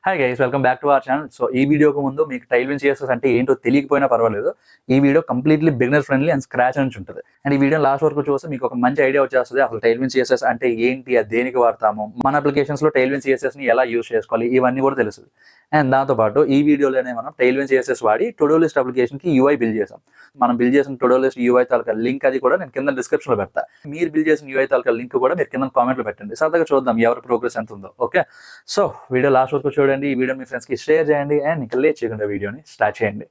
Hi guys, welcome back to our channel. So ఈ వీడియోకు ముందు మీకు టైల్విన్ సిఎస్ఎస్ అంటే ఏంటో తెలియకపోయినా పర్వాలేదు. ఈ video completely beginner friendly and scratch నుంచి ఉంటుంది. అండ్ ఈ వీడియో లాస్ట్ వరకు చూస్తే మీకు ఒక మంచి ఐడియా వచ్చేస్తుంది. అసలు టైల్విన్ సిఎస్ఎస్ అంటే ఏంటి, అది దేనికి వాడతాము, మన అప్లికేషన్స్ లో టైల్విన్ సిఎస్ఎస్ ని ఎలా యూస్ చేసుకోవాలి, ఇవన్నీ కూడా తెలుస్తుంది. అండ్ దాంతోపాటు ఈ వీడియోలోనే మనం టైల్విన్ సిఎస్ఎస్ వాడి టుడో లిస్ట్ అప్లికేషన్ కి యూఐ బిల్డ్ చేసాం. మనం బిల్డ్ చేసిన టుడో లిస్ట్ యూఐ తాలూకా లింక్ అది కూడా నేను కింద డిస్క్రిప్షన్ లో పెడతా. మీరు బిల్డ్ చేసిన యూఐ తాలూకా లింక్ కూడా మీరు కింద కామెంట్ లో పెట్టండి. సరదాగా చూద్దాం ఎవరి ప్రోగ్రెస్ ఎంత ఉందో. ఓకే, సో వీడియో లాస్ట్ వరకు చూడండి. ఈ వీడియో మీ ఫ్రెండ్స్ కి షేర్ చేయండి అండ్ ఇంకా లేట్ చేయకుండా వీడియోని స్టార్ట్ చేయండి.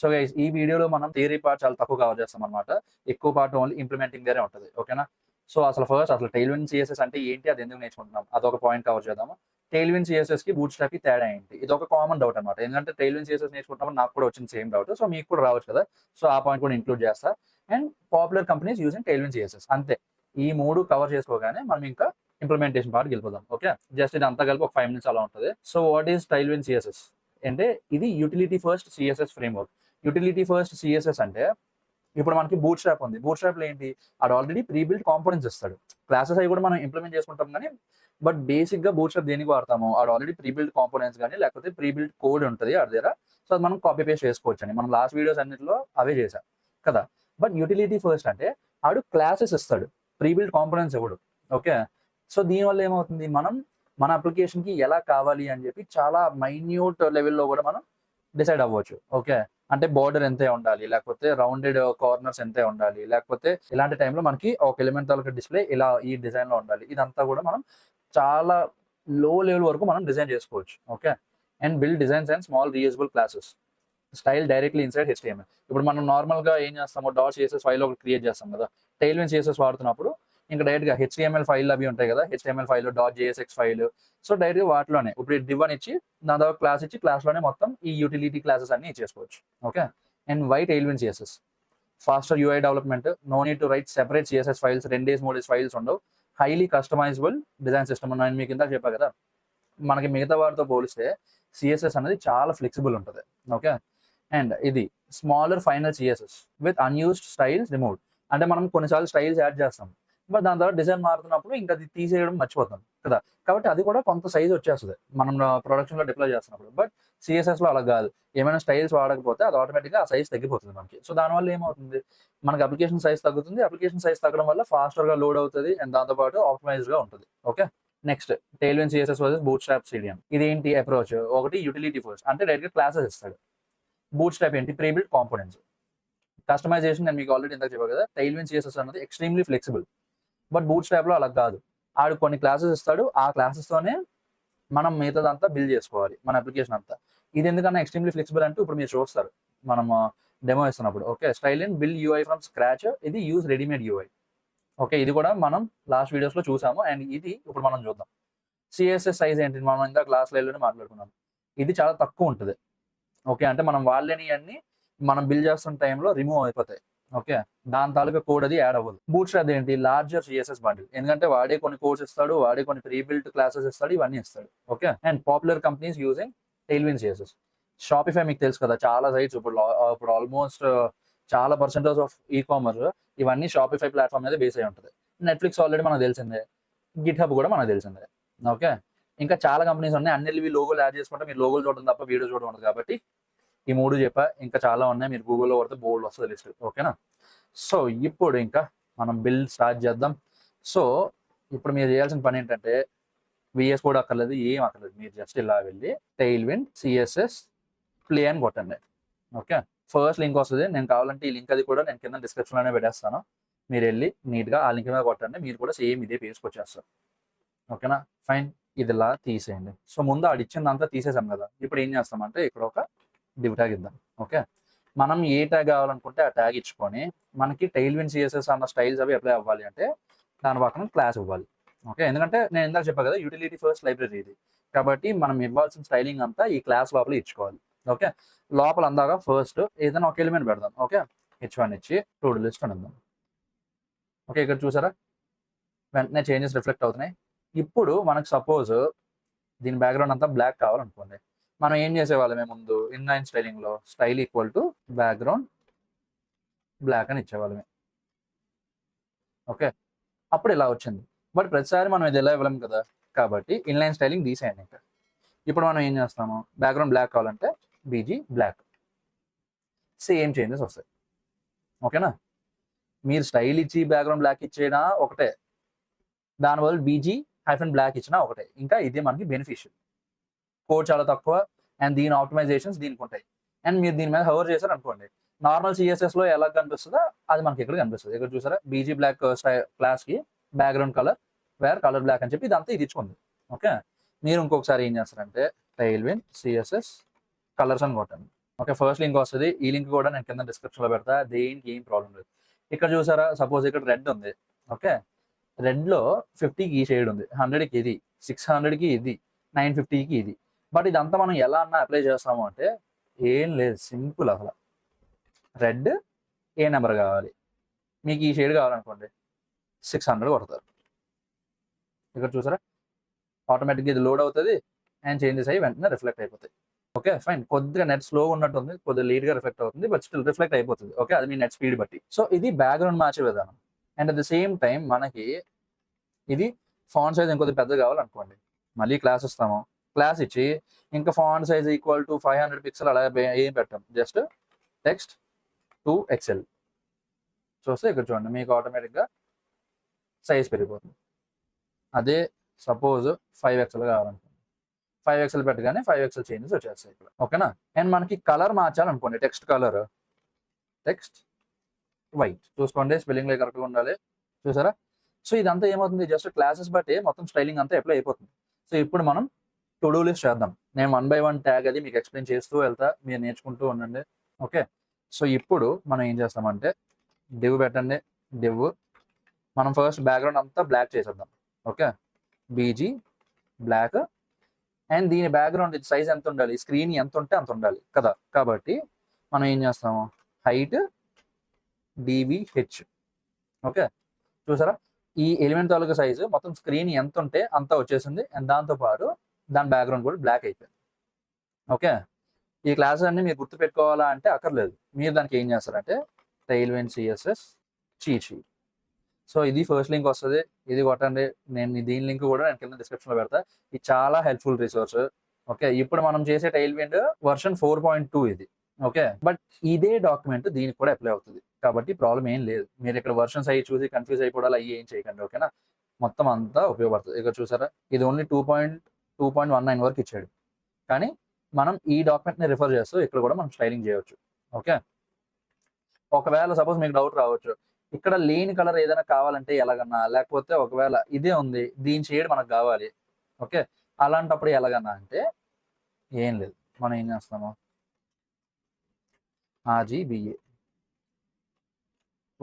సో గైస్, ఈ వీడియోలో మనం థియరీ పార్ట్ చాలా తక్కువ కవర్ చేస్తాం అనమాట. ఎక్కువ పార్ట్ ఓన్లీ ఇంప్లిమెంటింగ్ వేరే ఉంటుంది. ఓకేనా? సో అసలు టైల్విన్ సిఎస్ఎస్ అంటే ఏంటి, అది ఎందుకు నేర్చుకుంటున్నాం, అదొక పాయింట్ కవర్ చేద్దాము. టైల్విన్ సిఎస్ఎస్ కి బూట్ స్ట్రాప్ కి తేడా ఏంటి, ఇది ఒక కామన్ డౌట్ అనమాట. ఎందుకంటే టైల్విన్ సిఎస్ఎస్ నేర్చుకుంటున్నప్పుడు నాకు కూడా వచ్చింది సేమ్ డౌట్. సో మీకు కూడా రావచ్చు కదా. సో ఆ పాయింట్ కూడా ఇంక్లూడ్ చేస్తా. And popular companies using Tailwind CSS, అంతే. ఈ మూడు కవర్ చేసుకోగానే మనం ఇంకా ఇంప్లిమెంటేషన్ పార్ట్ వెళ్ళిపోదాం. ఓకే, జస్ట్ ఇది అంతా కలిపి ఒక 5 minutes అలా ఉంటుంది. So what is Tailwind CSS అంటే, ఇది utility first CSS framework. Utility first CSS అంటే, ఇప్పుడు మనకి బూట్ స్ట్రాప్ ఉంది. బూట్ స్ట్రాప్ లో ఏంటి, అది ఆల్రెడీ ప్రీ బిల్డ్ కాంపోనెంట్స్ ఇస్తాడు. క్లాసెస్ అవి కూడా మనం ఇంప్లిమెంట్ చేసుకుంటాం, కానీ బట్ బేసిక్ గా బూట్ స్ట్రాప్ దేనికి వాడతాము, అది ఆల్రెడీ ప్రీ బిల్డ్ కాంపోనెంట్స్ కానీ లేకపోతే ప్రీ బిల్డ్ కోడ్ ఉంటుంది అది దగ్గర. సో అది మనం కాపీ పేస్ట్ చేసుకోవచ్చు అని మనం లాస్ట్ వీడియోస్ అన్నింటిలో అవే చేసాం కదా. బట్ యూటిలిటీ ఫస్ట్ అంటే ఆడు క్లాసెస్ ఇస్తాడు, ప్రీ బిల్డ్ కాంపోనెంట్స్ ఇవ్వడు. ఓకే, సో దీనివల్ల ఏమవుతుంది, మనం మన అప్లికేషన్ కి ఎలా కావాలి అని చెప్పి చాలా మైన్యూట్ లెవెల్లో కూడా మనం డిసైడ్ అవ్వచ్చు. ఓకే, అంటే బార్డర్ ఎంతే ఉండాలి, లేకపోతే రౌండెడ్ కార్నర్స్ ఎంతే ఉండాలి, లేకపోతే ఇలాంటి టైంలో మనకి ఒక ఎలిమెంట్ తాలూకా డిస్ప్లే ఇలా ఈ డిజైన్ లో ఉండాలి. ఇదంతా కూడా మనం చాలా లో లెవెల్ వరకు మనం డిజైన్ చేసుకోవచ్చు. Okay, and build designs and small reusable classes style directly inside HTML. ఇప్పుడు మనం నార్మల్ గా ఏం చేస్తాము, డాట్ సిఎస్ఎస్ ఫైల్ ఒకటి క్రియేట్ చేస్తాం కదా. టైల్విన్ సిఎస్ఎస్ వాడుతున్నప్పుడు ఇంకా డైరెక్ట్ గా హెచ్టిఎంఎల్ ఫైల్ అవి ఉంటాయి కదా, HTML file, dot JSX file. So direct గా వాటిలోనే ఇప్పుడు డివ్ అని ఇచ్చి దాని తర్వాత క్లాస్ ఇచ్చి క్లాస్ లోనే మొత్తం ఈ యూటిలిటీ క్లాసెస్ అన్ని ఇచ్చేసుకోవచ్చు. Okay, and why Tailwind CSS faster UI development, no need to write separate CSS files, 2 days 3 days files ఉండవు. Highly customizable design system. నేను మీకు ఇందాక చెప్పా కదా, మనకి మిగతా వాటితో పోలిస్తే సిఎస్ఎస్ అనేది చాలా ఫ్లెక్సిబుల్ ఉంటుంది. ఓకే, అండ్ ఇది smaller final CSS with unused styles remove. అంటే మనం కొన్నిసార్లు స్టైల్స్ యాడ్ చేస్తాం, బట్ దాని తర్వాత డిజైన్ మారుతున్నప్పుడు ఇంకా అది తీసేయడం మర్చిపోతాం కదా. కాబట్టి అది కూడా కొంత సైజ్ వచ్చేస్తుంది మనం ప్రొడక్షన్ లో డిప్లాయ్ చేస్తున్నప్పుడు. బట్ సిఎస్ఎస్ లో అలా కాదు, ఏమైనా స్టైల్స్ వాడకపోతే అది ఆటోమేటిక్ గా ఆ సైజ్ తగ్గిపోతుంది మనకి. సో దానివల్ల ఏమవుతుంది, మనకి అప్లికేషన్ సైజ్ తగ్గుతుంది. అప్లికేషన్ సైజ్ తగ్గడం వల్ల ఫాస్టర్ గా లోడ్ అవుతుంది అండ్ దాంతోపాటు ఆప్టిమైజ్ గా ఉంటుంది. Okay, next Tailwind CSS versus Bootstrap CDN. ఇదేంటి అప్రోచ్, ఒకటి యూటిలిటీ ఫస్ట్ అంటే డైరెక్ట్ గా క్లాసెస్ ఇస్తాడు. బూట్ స్ట్రాప్ ఏంటి, ప్రీ బిల్డ్ కాంపోనెంట్స్. కస్టమైజేషన్ నేను మీకు ఆల్రెడీ ఇందాక చెప్పాను కదా, టైల్విన్ సిఎస్ఎస్ అనేది extremely flexible. But Bootstrap లో అలా కాదు, ఆడు కొన్ని క్లాసెస్ ఇస్తాడు, ఆ క్లాసెస్ తోనే మనం మిగతాదంతా బిల్డ్ చేసుకోవాలి మన అప్లికేషన్ అంతా. ఇది ఎందుకన్నా ఎక్స్ట్రీమ్లీ ఫ్లెక్సిబుల్ అంటే, ఇప్పుడు మీరు చూస్తారు మనం డెమో ఇస్తున్నప్పుడు. Okay, style in build UI from scratch, ఇది యూజ్ రెడీమేడ్ యూఐ. ఓకే, ఇది కూడా మనం లాస్ట్ వీడియోస్ లో చూసాము అండ్ ఇది ఇప్పుడు మనం చూద్దాం. సిఎస్ఎస్ సైజ్ ఏంటి, మనం ఇందాక క్లాస్ లైవ్లోనే మాట్లాడుకున్నాం. ఇది చాలా తక్కువ ఉంటుంది. ఓకే, అంటే మనం వాళ్ళని అన్ని మనం బిల్డ్ చేస్తున్న టైంలో రిమూవ్ అయిపోతాయి. ఓకే, దాని తాలూకా కోడ్ అది యాడ్ అవ్వదు. బూట్ స్ట్రాప్ ఏంటి, లార్జర్ సిఎస్ఎస్ బండిల్. ఎందుకంటే వాడే కొన్ని కోడ్స్ ఇస్తాడు, వాడే కొన్ని ప్రీ బిల్ట్ క్లాసెస్ ఇస్తాడు, ఇవన్నీ ఇస్తాడు. Okay, and popular companies using Tailwind CSS. Shopify మీకు తెలుసు కదా, చాలా సైట్స్ ఇప్పుడు ఆల్మోస్ట్ చాలా పర్సెంటేజ్ ఆఫ్ ఈ కామర్స్ ఇవన్నీ షాపిఫై ప్లాట్ఫామ్ మీద బేస్ అయి ఉంటుంది. నెట్ఫ్లిక్స్ ఆల్రెడీ మనకు తెలిసిందే, గిట్ హబ్ కూడా మనకు తెలిసిందే. ఓకే, ఇంకా చాలా కంపెనీస్ ఉన్నాయి. అన్నిటివి లోగోలు యాడ్ చేసుకుంటే మీరు లోగోలు చూడడం తప్ప వీడియో చూడడం ఉండదు. కాబట్టి ఈ 3 చెప్పా, ఇంకా చాలా ఉన్నాయి. మీరు గూగుల్లో కొడితే బోల్డ్ వస్తుంది లిస్ట్. ఓకేనా? సో ఇప్పుడు ఇంకా మనం బిల్డ్ స్టార్ట్ చేద్దాం. సో ఇప్పుడు మీరు చేయాల్సిన పని ఏంటంటే, విఎస్ కూడా అక్కర్లేదు, ఏం అక్కర్లేదు. మీరు జస్ట్ ఇలా వెళ్ళి టైల్విన్ సిఎస్ఎస్ ప్లే అని కొట్టండి. ఓకే, ఫస్ట్ లింక్ వస్తుంది. నేను కావాలంటే ఈ లింక్ అది కూడా నేను కింద డిస్క్రిప్షన్ లోనే పెట్టేస్తాను. మీరు వెళ్ళి నీట్ గా ఆ లింక్ మీద కొట్టండి, మీరు కూడా సేమ్ ఇదే పేజ్కి వచ్చేస్తారు. ఓకేనా? ఫైన్, ఇది ఇలా తీసేయండి. సో ముందు ఆడు ఇచ్చిందంతా తీసేసాం కదా. ఇప్పుడు ఏం చేస్తామంటే, ఇక్కడ ఒక డివ్ ట్యాగ్ ఇద్దాం. ఓకే, మనం ఏ ట్యాగ్ కావాలనుకుంటే ఆ ట్యాగ్ ఇచ్చుకొని, మనకి టైల్విన్ సిఎస్ఎస్ అన్న స్టైల్స్ అవి అప్లై అవ్వాలి అంటే దాని పక్కన క్లాస్ ఇవ్వాలి. ఓకే, ఎందుకంటే నేను ఇందాక చెప్పా కదా, యూటిలిటీ ఫస్ట్ లైబ్రరీ ఇది. కాబట్టి మనం ఇవ్వాల్సిన స్టైలింగ్ అంతా ఈ క్లాస్ లోపల ఇచ్చుకోవాలి. ఓకే, లోపల అందాక ఫస్ట్ ఏదైనా ఒక ఎలిమెంట్ పెడదాం. ఓకే, h1 ఇచ్చి టు డూ లిస్ట్ అని ఉందాం. ఓకే, ఇక్కడ చూసారా వెంటనే చేంజెస్ రిఫ్లెక్ట్ అవుతున్నాయి. ఇప్పుడు మనకు సపోజ్ దీని బ్యాక్గ్రౌండ్ అంతా బ్లాక్ కావాలనుకోండి, మనం ఏం చేసేవాళ్ళమే ముందు ఇన్లైన్ స్టైలింగ్ లో, style equal to background black అని ఇచ్చేవాళ్ళమే. ఓకే, అప్పుడు ఇలా వచ్చింది. బట్ ప్రతిసారి మనం ఇది ఎలా ఇవ్వలేం కదా. కాబట్టి ఇన్లైన్ స్టైలింగ్ తీసేయండి ఇంకా. ఇప్పుడు మనం ఏం చేస్తాము, బ్యాక్గ్రౌండ్ బ్లాక్ కావాలంటే బీజీ బ్లాక్, సేమ్ చేంజెస్ వస్తాయి. ఓకేనా, మీరు స్టైల్ ఇచ్చి బ్యాక్గ్రౌండ్ బ్లాక్ ఇచ్చేనా ఒకటే, దానివల్ల బీజీ హైఫన్ బ్లాక్ ఇచ్చినా ఒకటే. ఇంకా ఇది మనకి బెనిఫిషియల్, కోడ్ చాలా తక్కువ అండ్ దీని ఆప్టిమైజేషన్స్ దీనికి ఉంటాయి. అండ్ మీరు దీని మీద హవర్ చేశారు అనుకోండి, నార్మల్ సిఎస్ఎస్లో ఎలా కనిపిస్తుందో అది మనకి ఇక్కడ కనిపిస్తుంది. ఇక్కడ చూసారా, బీజీ బ్లాక్ క్లాస్కి బ్యాక్గ్రౌండ్ కలర్ కలర్ బ్లాక్ అని చెప్పి ఇదంతా ఇది ఇచ్చుకుంది. ఓకే, మీరు ఇంకొకసారి ఏం చేస్తారంటే టైల్విన్ సిఎస్ఎస్ కలర్స్ అని కొట్టండి. ఓకే, ఫస్ట్ లింక్ వస్తుంది, ఈ లింక్ కూడా నేను కింద డిస్క్రిప్షన్లో పెడతా, దేనికి ఏం ప్రాబ్లం లేదు. ఇక్కడ చూసారా, సపోజ్ ఇక్కడ రెడ్ ఉంది. ఓకే, రెడ్లో 50కి ఈ షేడ్ ఉంది, 100కి ఇది, 600కి ఇది, 950కి ఇది. బట్ ఇదంతా మనం ఎలా అన్నా అప్లై చేస్తాము అంటే ఏం లేదు, సింపుల్. అసలు రెడ్ ఏ నెంబర్ కావాలి, మీకు ఈ షేడ్ కావాలనుకోండి 600 కొడతారు. ఇక్కడ చూసారా, ఆటోమేటిక్గా ఇది లోడ్ అవుతుంది అండ్ చేంజెస్ అయ్యి వెంటనే రిఫ్లెక్ట్ అయిపోతాయి. ఓకే ఫైన్, కొద్దిగా నెట్ స్లోగా ఉన్నట్టుంది, కొద్దిగా లేట్గా రిఫ్లెక్ట్ అవుతుంది, బట్ స్టిల్ రిఫ్లెక్ట్ అయిపోతుంది. ఓకే, అది మీ నెట్ స్పీడ్ బట్టి. సో ఇది బ్యాక్గ్రౌండ్ మార్చే విధానం. And at the same time మనకి ఇది ఫాంట్ సైజ్ ఇంకొద్ది పెద్దగా కావాలనుకోండి, మళ్ళీ క్లాస్ ఇస్తాము, క్లాస్ ఇచ్చి ఇంకా font size equal to 500 pixel అలా ఏం పెట్టాం, జస్ట్ టెక్స్ట్ టు ఎక్సెల్ చూస్తే ఇక్కడ చూడండి మీకు ఆటోమేటిక్గా సైజ్ పెరిగిపోతుంది. అదే సపోజ్ 5XL కావాలనుకోండి, 5XL పెట్టగానే 5XL చేంజెస్ వచ్చేస్తాయి ఇక్కడ. ఓకేనా, అండ్ మనకి కలర్ మార్చాలనుకోండి, టెక్స్ట్ కలర్ టెక్స్ట్ వైట్ చూసుకోండి, స్పెల్లింగ్ కరెక్ట్గా ఉండాలి. చూసారా, సో ఇదంతా ఏమవుతుంది, జస్ట్ క్లాసెస్ బట్టి మొత్తం స్టైలింగ్ అంతా అప్లై అయిపోతుంది. సో ఇప్పుడు మనం టు డూ లిస్ట్ చేద్దాం. నేను 1 by 1 ట్యాగ్ అది మీకు ఎక్స్ప్లెయిన్ చేస్తూ వెళ్తా, మీరు నేర్చుకుంటూ ఉండండి. ఓకే, సో ఇప్పుడు మనం ఏం చేస్తామంటే డివ్ పెట్టండి, డివ్ మనం ఫస్ట్ బ్యాక్గ్రౌండ్ అంతా బ్లాక్ చేసేద్దాం. ఓకే, బీజీ బ్లాక్ అండ్ దీని బ్యాక్గ్రౌండ్ సైజ్ ఎంత ఉండాలి, స్క్రీన్ ఎంత ఉంటే అంత ఉండాలి కదా. కాబట్టి మనం ఏం చేస్తాము, హైట్ DVH. ఓకే, చూసారా, ఈ ఎలిమెంట్ తాలూకా సైజు మొత్తం స్క్రీన్ ఎంత ఉంటే అంతా వచ్చేసింది అండ్ దాంతోపాటు దాని బ్యాక్గ్రౌండ్ కూడా బ్లాక్ అయిపోయింది. ఓకే, ఈ క్లాసెస్ అన్ని మీరు గుర్తుపెట్టుకోవాలా అంటే అక్కర్లేదు, మీరు దానికి ఏం చేస్తారంటే టైల్విన్ సిఎస్ఎస్ చీట్ షీట్. సో ఇది ఫస్ట్ లింక్ వస్తుంది, ఇది కొట్టండి. నేను దీని లింక్ కూడా నేను కింద డిస్క్రిప్షన్లో పెడతా. ఇది చాలా హెల్ప్ఫుల్ రిసోర్స్. ఓకే, ఇప్పుడు మనం చేసే టైల్విన్ వర్షన్ 4.2 ఇది. ఓకే, బట్ ఇదే డాక్యుమెంట్ దీనికి కూడా అప్లై అవుతుంది కాబట్టి ప్రాబ్లం ఏం లేదు. మీరు ఇక్కడ వర్షన్స్ అయ్యి చూసి కన్ఫ్యూజ్ అయిపోవడాలు అయ్యి ఏం చేయకండి. ఓకేనా, మొత్తం అంతా ఉపయోగపడుతుంది. ఇక్కడ చూసారా, ఇది ఓన్లీ 2.19 వరకు ఇచ్చాడు, కానీ మనం ఈ డాక్యుమెంట్ని రిఫర్ చేస్తూ ఇక్కడ కూడా మనం స్టైలింగ్ చేయవచ్చు. ఓకే, ఒకవేళ సపోజ్ మీకు డౌట్ రావచ్చు, ఇక్కడ లేని కలర్ ఏదైనా కావాలంటే ఎలాగన్నా, లేకపోతే ఒకవేళ ఇదే ఉంది దీని షేడ్ మనకు కావాలి. ఓకే, అలాంటప్పుడు ఎలాగన్నా అంటే ఏం లేదు, మనం ఏం చేస్తాము, RGBA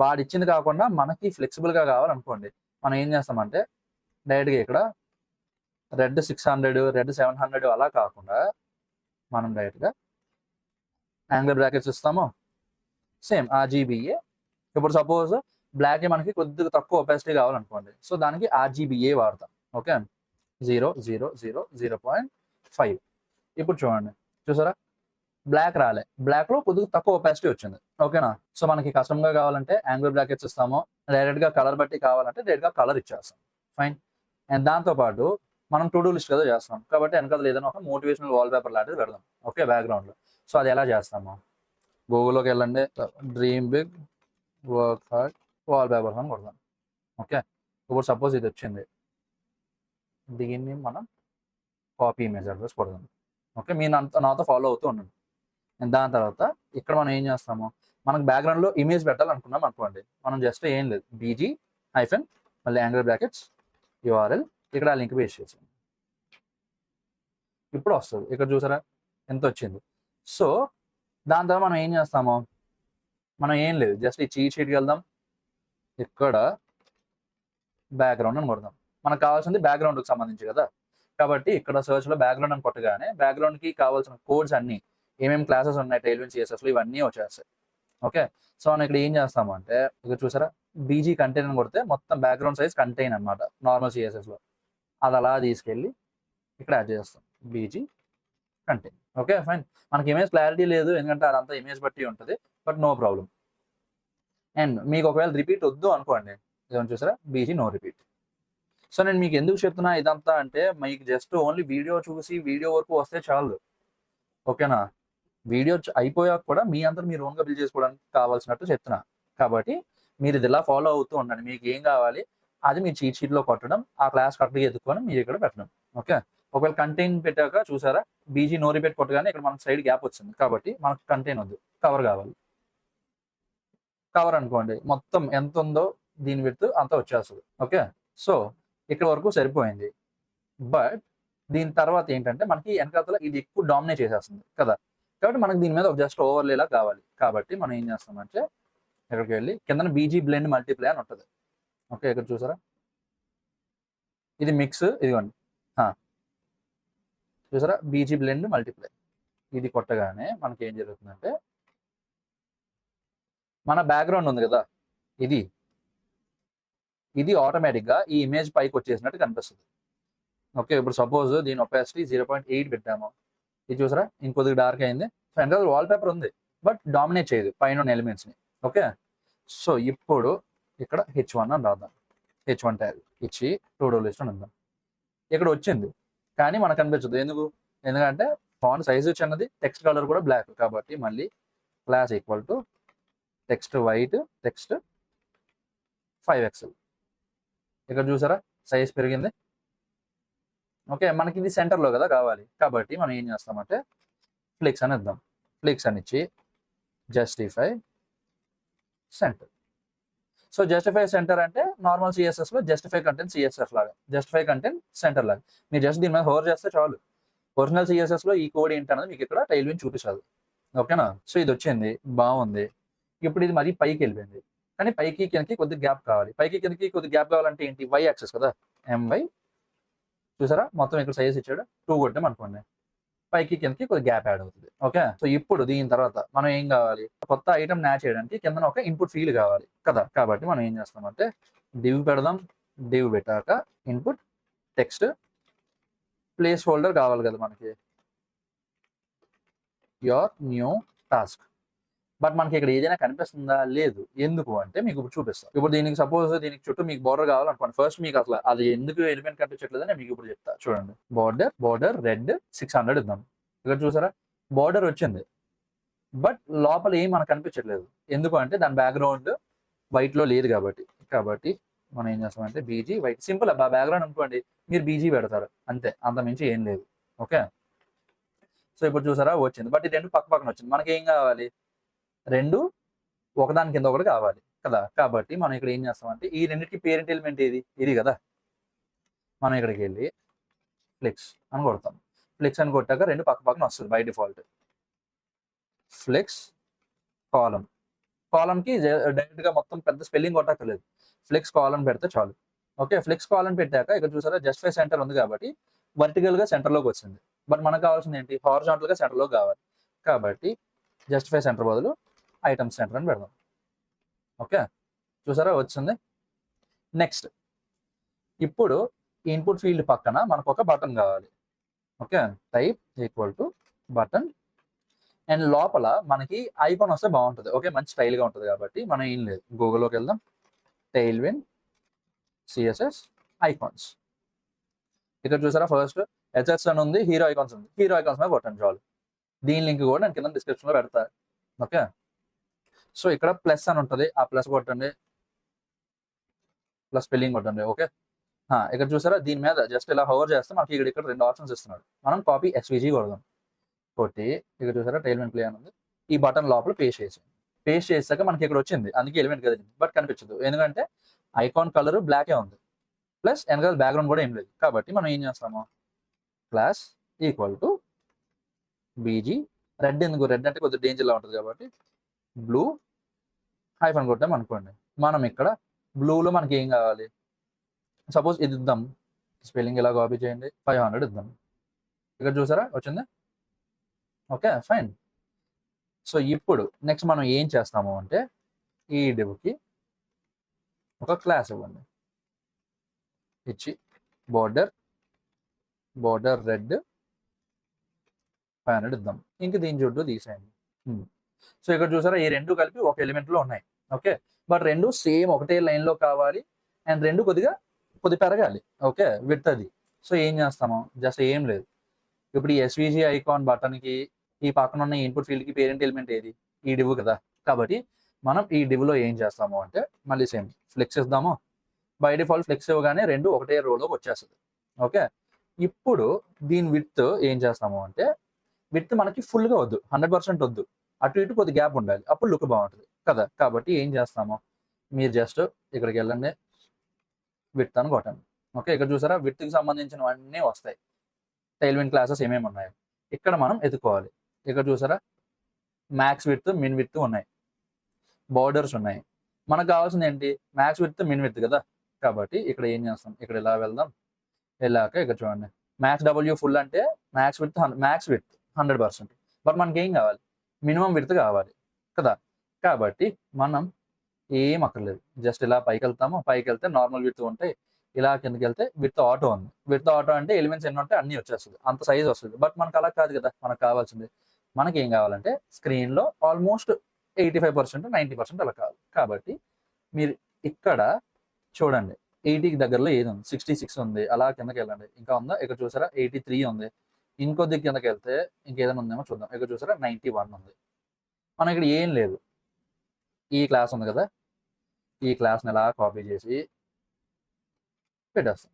వాడు ఇచ్చింది కాకుండా మనకి ఫ్లెక్సిబుల్గా కావాలనుకోండి, మనం ఏం చేస్తామంటే డైరెక్ట్గా ఇక్కడ రెడ్ 600 రెడ్ 700 అలా కాకుండా మనం డైరెక్ట్గా యాంగిల్ బ్రాకెట్స్ ఇస్తాము, సేమ్ RGBA. ఇప్పుడు సపోజ్ బ్లాక్ మనకి కొద్దిగా తక్కువ ఒపాసిటీ కావాలనుకోండి, సో దానికి RGBA వాడతాం. ఓకే, 0.5. ఇప్పుడు చూడండి, చూసారా, బ్లాక్ రాలే, బ్లాక్ లో కొద్దిగా తక్కువ ఒపాసిటీ వచ్చింది. ఓకేనా, సో మనకి కస్టమ్గా కావాలంటే యాంగిల్ బ్రాకెట్స్ ఇస్తాము, డైరెక్ట్గా కలర్ బట్టి కావాలంటే డైరెక్ట్గా కలర్ ఇచ్చేస్తాం. ఫైన్, అండ్ దాంతోపాటు మనం టు డూ లిస్ట్ కదా చేస్తాం కాబట్టి వెనకాల ఏదైనా ఒక మోటివేషనల్ వాల్ పేపర్ లాంటిది పెడదాం. ఓకే, బ్యాక్గ్రౌండ్లో. సో అది ఎలా చేస్తాము, గూగుల్లోకి వెళ్ళండి, dream big work hard wallpapers అని కొడదాం. ఓకే, ఇప్పుడు సపోజ్ ఇది వచ్చింది, దీన్ని మనం కాపీ ఇమేజ్ అడ్రస్ కొడదాం. ఓకే, మీరు నాతో ఫాలో అవుతూ ఉండండి. దాని తర్వాత ఇక్కడ మనం ఏం చేస్తాము, మనకు బ్యాక్గ్రౌండ్లో ఇమేజ్ పెట్టాలనుకున్నాం అనుకోండి, మనం జస్ట్ ఏం లేదు, BG హైఫెన్ మళ్ళీ యాంగిల్ బ్రాకెట్స్ URL, ఇక్కడ లింక్ పేస్ట్ చేసాం, ఇప్పుడు వస్తుంది. ఇక్కడ చూసారా ఎంత వచ్చింది. సో దాని తర్వాత మనం ఏం చేస్తాము, మనం ఏం లేదు, జస్ట్ ఈ చీట్ షీట్కి వెళ్దాం, ఇక్కడ బ్యాక్గ్రౌండ్ అని కొడదాం. మనకు కావాల్సింది బ్యాక్గ్రౌండ్కి సంబంధించి కదా, కాబట్టి ఇక్కడ సర్చ్లో బ్యాక్గ్రౌండ్ అని కొట్టగానే బ్యాక్గ్రౌండ్కి కావాల్సిన కోడ్స్ అన్నీ ఏమేమి క్లాసెస్ ఉన్నాయి టైల్విన్ సిఎస్ఎస్లో ఇవన్నీ వచ్చేస్తాయి. ఓకే, సో మనం ఇక్కడ ఏం చేస్తాము అంటే ఇక్కడ చూసారా, BG కంటైన్ అని కొడితే మొత్తం బ్యాక్గ్రౌండ్ సైజ్ కంటైన్ అనమాట నార్మల్ సిఎస్ఎస్లో, అది అలా తీసుకెళ్ళి ఇక్కడ యాడ్ చేస్తాం, BG కంటైన్. ఓకే ఫైన్, మనకి ఇమేజ్ క్లారిటీ లేదు ఎందుకంటే అదంతా ఇమేజ్ బట్టి ఉంటుంది, బట్ నో ప్రాబ్లం. అండ్ మీకు ఒకవేళ రిపీట్ వద్దు అనుకోండి, ఇదేమో చూసారా, BG నో రిపీట్. సో నేను మీకు ఎందుకు చెప్తున్నా ఇదంతా అంటే మీకు జస్ట్ ఓన్లీ వీడియో చూసి వీడియో వరకు వస్తే చాలు, ఓకేనా? వీడియో అయిపోయాక కూడా మీ అంతా మీరు ఓన్గా బిల్డ్ చేసుకోవడానికి కావాల్సినట్టు చెప్తున్నా. కాబట్టి మీరు ఇది ఇలా ఫాలో అవుతూ ఉండండి. మీకు ఏం కావాలి అది మీ చీట్ షీట్లో కొట్టడం, ఆ క్లాస్ కరెక్ట్గా ఎత్తుకొని మీరు ఇక్కడ పెట్టడం. ఓకే, ఒకవేళ కంటెంట్ పెట్టాక చూసారా బీజీ నో రిపీట్ కొట్టగానే ఇక్కడ మనకు సైడ్ గ్యాప్ వచ్చింది. కాబట్టి మనకు కంటెంట్ వద్దు, కవర్ కావాలి. కవర్ అనుకోండి మొత్తం ఎంత ఉందో దీని విడ్త్ అంతా వచ్చేస్తుంది. ఓకే, సో ఇక్కడ వరకు సరిపోయింది. బట్ దీని తర్వాత ఏంటంటే మనకి వెనకాతల ఇది ఎక్కువ డామినేట్ చేసేస్తుంది కదా, కాబట్టి మనకి దీని మీద ఒక జస్ట్ ఓవర్లేలా కావాలి. కాబట్టి మనం ఏం చేస్తామంటే ఇక్కడికి వెళ్ళి కింద బీజీ బ్లెండ్ మల్టీప్లై అని ఉంటుంది. ఓకే, ఇక్కడ చూసారా ఇది మిక్స్, ఇదిగోండి చూసారా బీజీ బ్లెండ్ మల్టీప్లై. ఇది కొట్టగానే మనకి ఏం జరుగుతుందంటే మన బ్యాక్గ్రౌండ్ ఉంది కదా, ఇది ఇది ఆటోమేటిక్గా ఈ ఇమేజ్ పైకి వచ్చేసినట్టు కనిపిస్తుంది. ఓకే, ఇప్పుడు సపోజ్ దీని ఒపాసిటీ 0.8 పెట్టాము. ఇది చూసారా ఇంకొద్దిగా డార్క్ అయింది. సో వెనకాల వాల్ పేపర్ ఉంది బట్ డామినేట్ చేయదు పైన ఉన్న ఎలిమెంట్స్ని. ఓకే, సో ఇప్పుడు ఇక్కడ H1 అని రాద్దాం. H1 ట్యాగ్ ఇచ్చి టు డూ లిస్ట్ అని ఉందాం. ఇక్కడ వచ్చింది కానీ మనకు కనిపించదు. ఎందుకంటే ఫాంట్ సైజు చిన్నది, టెక్స్ట్ కలర్ కూడా బ్లాక్. కాబట్టి మళ్ళీ class equal to text white, text 5XL. ఇక్కడ చూసారా సైజ్ పెరిగింది. ఓకే, మనకి ఇది సెంటర్లో కదా కావాలి. కాబట్టి మనం ఏం చేస్తామంటే ఫ్లిక్స్ అని ఇద్దాం. ఫ్లిక్స్ అని ఇచ్చి justify centre. So justify centre అంటే నార్మల్ సిఎస్ఎస్లో జస్టిఫై కంటెంట్ సిఎస్ఎస్ లాగా, జస్టిఫై కంటెంట్ సెంటర్ లాగా. మీరు జస్ట్ దీని మీద హోవర్ చేస్తే చాలు. ఒరిజినల్ సిఎస్ఎస్లో ఈ కోడ్ ఏంటన్నది మీకు ఇక్కడ టైల్విన్ చూపిస్తుంది. ఓకేనా, సో ఇది వచ్చింది బాగుంది. ఇప్పుడు ఇది మరీ పైకి వెళ్ళిపోయింది కానీ పైకి కిందకి కొద్దిగా గ్యాప్ కావాలి. పైకి కిందకి కొద్దిగా గ్యాప్ కావాలంటే ఏంటి, వై యాక్సెస్ కదా, MY. చూసారా మొత్తం ఇక్కడ సైజ్ ఇచ్చాడు 2 కొట్టాం అనుకోండి, పైకి కిందకి కొద్దిగా గ్యాప్ యాడ్ అవుతుంది. ఓకే, సో ఇప్పుడు దీని తర్వాత మనం ఏం కావాలి, కొత్త ఐటమ్ మ్యాచ్ చేయడానికి కింద ఒక ఇన్పుట్ ఫీల్డ్ కావాలి కదా. కాబట్టి మనం ఏం చేస్తామంటే డివ్ పెడదాం. డివ్ పెట్టాక ఇన్పుట్ టెక్స్ట్ ప్లేస్ హోల్డర్ కావాలి కదా మనకి, యువర్ న్యూ టాస్క్. బట్ మనకి ఇక్కడ ఏదైనా కనిపిస్తుందా, లేదు. ఎందుకు అంటే మీకు ఇప్పుడు చూపిస్తాను. ఇప్పుడు దీనికి సపోజ్ దీనికి చుట్టూ మీకు బోర్డర్ కావాలనుకోండి. ఫస్ట్ మీకు అసలు అది ఎందుకు ఎలిమెంట్ కనిపించట్లేదని మీకు ఇప్పుడు చెప్తా చూడండి. బోర్డర్ రెడ్ 600 ఇద్దాం. ఇక్కడ చూసారా బోర్డర్ వచ్చింది బట్ లోపల ఏం మనకు కనిపించట్లేదు. ఎందుకు అంటే దాని బ్యాక్గ్రౌండ్ వైట్లో లేదు కాబట్టి. కాబట్టి మనం ఏం చేస్తామంటే బీజీ వైట్ సింపుల్. బ్యాక్గ్రౌండ్ అనుకోండి మీరు బీజీ పెడతారు అంతే, అంత మించి ఏం లేదు. ఓకే, సో ఇప్పుడు చూసారా వచ్చింది బట్ ఈ రెండు పక్క పక్కన వచ్చింది. మనకి ఏం కావాలి, రెండు ఒకదాని కింద ఒకటి కావాలి కదా. కాబట్టి మనం ఇక్కడ ఏం చేస్తామంటే ఈ రెండింటికి పేరెంట్ ఎలిమెంట్ ఇది కదా. మనం ఇక్కడికి వెళ్ళి ఫ్లిక్స్ అని కొడతాం. ఫ్లిక్స్ అని కొట్టాక రెండు పక్క పక్కన వస్తుంది బై డిఫాల్ట్. ఫ్లిక్స్ కాలంకి డైరెక్ట్గా మొత్తం పెద్ద స్పెల్లింగ్ కొట్టక్కర్లేదు, ఫ్లిక్స్ కాలం పెడితే చాలు. ఓకే, ఫ్లిక్స్ కాలం పెట్టాక ఇక్కడ చూసారా జస్టిఫై సెంటర్ ఉంది కాబట్టి వర్టికల్గా సెంటర్లోకి వచ్చింది. బట్ మనకు కావాల్సింది ఏంటి, హారిజాంటల్గా సెంటర్లోకి కావాలి. కాబట్టి జస్టిఫై సెంటర్ బదులు ఐటమ్ సెంటర్ అని పెడదాం. ఓకే, చూసారా వచ్చింది. నెక్స్ట్ ఇప్పుడు ఇన్పుట్ ఫీల్డ్ పక్కన మనకు ఒక బటన్ కావాలి. Okay, type equal to button and లోపల మనకి ఐకాన్ వస్తే బాగుంటుంది. ఓకే, మంచి స్టైల్గా ఉంటుంది. కాబట్టి మనం ఏం లేదు గూగుల్లోకి వెళ్దాం, టైల్విన్ సిఎస్ఎస్ ఐకాన్స్. ఇక్కడ చూసారా ఫస్ట్ HX అని ఉంది, హీరో ఐకాన్స్ ఉంది. హీరో ఐకాన్స్ మీద కొట్టండి చాలు. దీని లింక్ కూడా నేను కింద డిస్క్రిప్షన్లో పెడతా. ఓకే, సో ఇక్కడ ప్లస్ అని ఉంటుంది, ఆ ప్లస్ కొట్టండి, ప్లస్ స్పెల్లింగ్ కొట్టండి. ఓకే, ఇక్కడ చూసారా దీని మీద జస్ట్ ఇలా హోవర్ చేస్తే మనకి ఇక్కడ రెండు ఆప్షన్స్ ఇస్తున్నాడు. మనం కాపీ SVG కొడదాం. కొట్టి ఇక్కడ చూసారా టైల్విన్ ప్లే అని ఉంది, ఈ బటన్ లోపల పేస్ట్ చేసాక మనకి ఇక్కడ వచ్చింది. అందుకే ఎలిమెంట్ కదిలింది బట్ కనిపించదు ఎందుకంటే ఐకాన్ కలర్ బ్లాకే ఉంది, ప్లస్ వెనకాల బ్యాక్గ్రౌండ్ కూడా ఏం లేదు. కాబట్టి మనం ఏం చేస్తాము, class equal to BG red. ఎందుకు రెడ్ అంటే కొద్దిగా డేంజర్లా ఉంటుంది కాబట్టి బ్లూ హైఫన్ కొట్టాం అనుకోండి. మనం ఇక్కడ బ్లూలో మనకి ఏం కావాలి, సపోజ్ ఇది ఇద్దాం, స్పెల్లింగ్ ఇలా కాపీ చేయండి, 500 ఇద్దాం. ఇక్కడ చూసారా వచ్చింది. Okay fine. సో ఇప్పుడు నెక్స్ట్ మనం ఏం చేస్తాము అంటే ఈ డివ్కి ఒక క్లాస్ ఇవ్వండి, ఇచ్చి బోర్డర్ రెడ్ 500 ఇద్దాం. ఇంక దీని చుట్టూ తీసేయండి. సో ఇక్కడ చూసారా ఈ రెండు కలిపి ఒక ఎలిమెంట్లో ఉన్నాయి. ఓకే, బట్ రెండు సేమ్ ఒకటే లైన్లో కావాలి అండ్ రెండు కొద్దిగా కొద్ది పెరగాలి. ఓకే. విడ్త్ అది. సో ఏం చేస్తాము? జస్ట్ ఏం లేదు. ఇప్పుడు ఈ ఎస్‌విజి ఐకాన్ బటన్‌కి ఈ పక్కన ఉన్న ఇన్‌పుట్ ఫీల్డ్‌కి పేరెంట్ ఎలిమెంట్ ఏది? ఈ డివ్ కదా! కాబట్టి మనం ఈ డివ్‌లో ఏం చేస్తాము అంటే మళ్ళీ సేమ్ ఫ్లెక్స్ ఇద్దాము. బై డిఫాల్ట్ ఫ్లెక్స్ ఇవ్వగానే 2 ఒకటే రోలోకి వచ్చేస్తది. ఓకే. ఇప్పుడు దీని విడ్త్ ఏం చేస్తాము అంటే విడ్త్ మనకి ఫుల్‌గా వద్దు. 100% వద్దు. అటు ఇటు కొద్ది గ్యాప్ ఉండాలి. అప్పుడు లుక్ బావుంటది కదా! కాబట్టి ఏం చేస్తాము? మీరు జస్ట్ ఇక్కడికెళ్ళండి. విడ్త్ అని కొట్టండి. ఓకే. ఇక్కడ చూసారా విడ్త్‌కి సంబంధించినవన్నీ వస్తాయి. టైల్‌విన్ క్లాసెస్ ఏమేమి ఉన్నాయో. ఇక్కడ మనం ఎతుక్కోవాలి. ఇక్కడ చూసారా మాక్స్ విడ్త్, మిన్ విడ్త్ ఉన్నాయి. బోర్డర్స్ ఉన్నాయి. మనకు కావాల్సింది ఏంటి? మాక్స్ విడ్త్, మిన్ విడ్త్ కదా! కాబట్టి ఇక్కడ ఏం చేస్తాం? ఇక్కడ ఇలా వెళ్దాం. వెళ్ళాక ఇక్కడ చూడండి. మాక్స్ డబ్ల్యూ ఫుల్ అంటే మాక్స్ విడ్త్ 100%. బట్ మనకేం కావాలి? మినిమమ్ విడ్త్ కావాలి కదా! కాబట్టి మనం ఏం అక్కర్లేదు. జస్ట్ ఇలా పైకెళ్తాము. పైకెళ్తే నార్మల్ విడ్త్ ఉంటాయి. ఇలా కిందకెళ్తే విడ్త్ ఆటో ఉంది. విడ్త్ ఆటో అంటే ఎలిమెంట్స్ ఎన్ని ఉంటాయి అన్నీ వచ్చేస్తది. అంత సైజ్ వస్తది. బట్ మనకు అలా కాదు కదా! మనకు కావాల్సింది. మనకేం కావాలంటే స్క్రీన్‌లో ఆల్మోస్ట్ 85%, 90% అలా కావాలి. కాబట్టి మీరు ఇక్కడ చూడండి. 80కి దగ్గరలో ఏది ఉంది? 66 ఉంది. అలా కిందకెళ్ళండి. ఇంకా ఉందా? ఇక్కడ చూసారా 83 ఉంది. ఇంకొద్ది కిందకెళ్తే ఇంకేదైనా ఉందేమో చూద్దాం. ఇక్కడ చూసారా 91 ఉంది. మనం ఇక్కడ ఏం లేదు. ఈ క్లాస్ ఉంది కదా! ఈ క్లాస్‌ని ఇలా కాపీ చేసి పెట్టేస్తాం.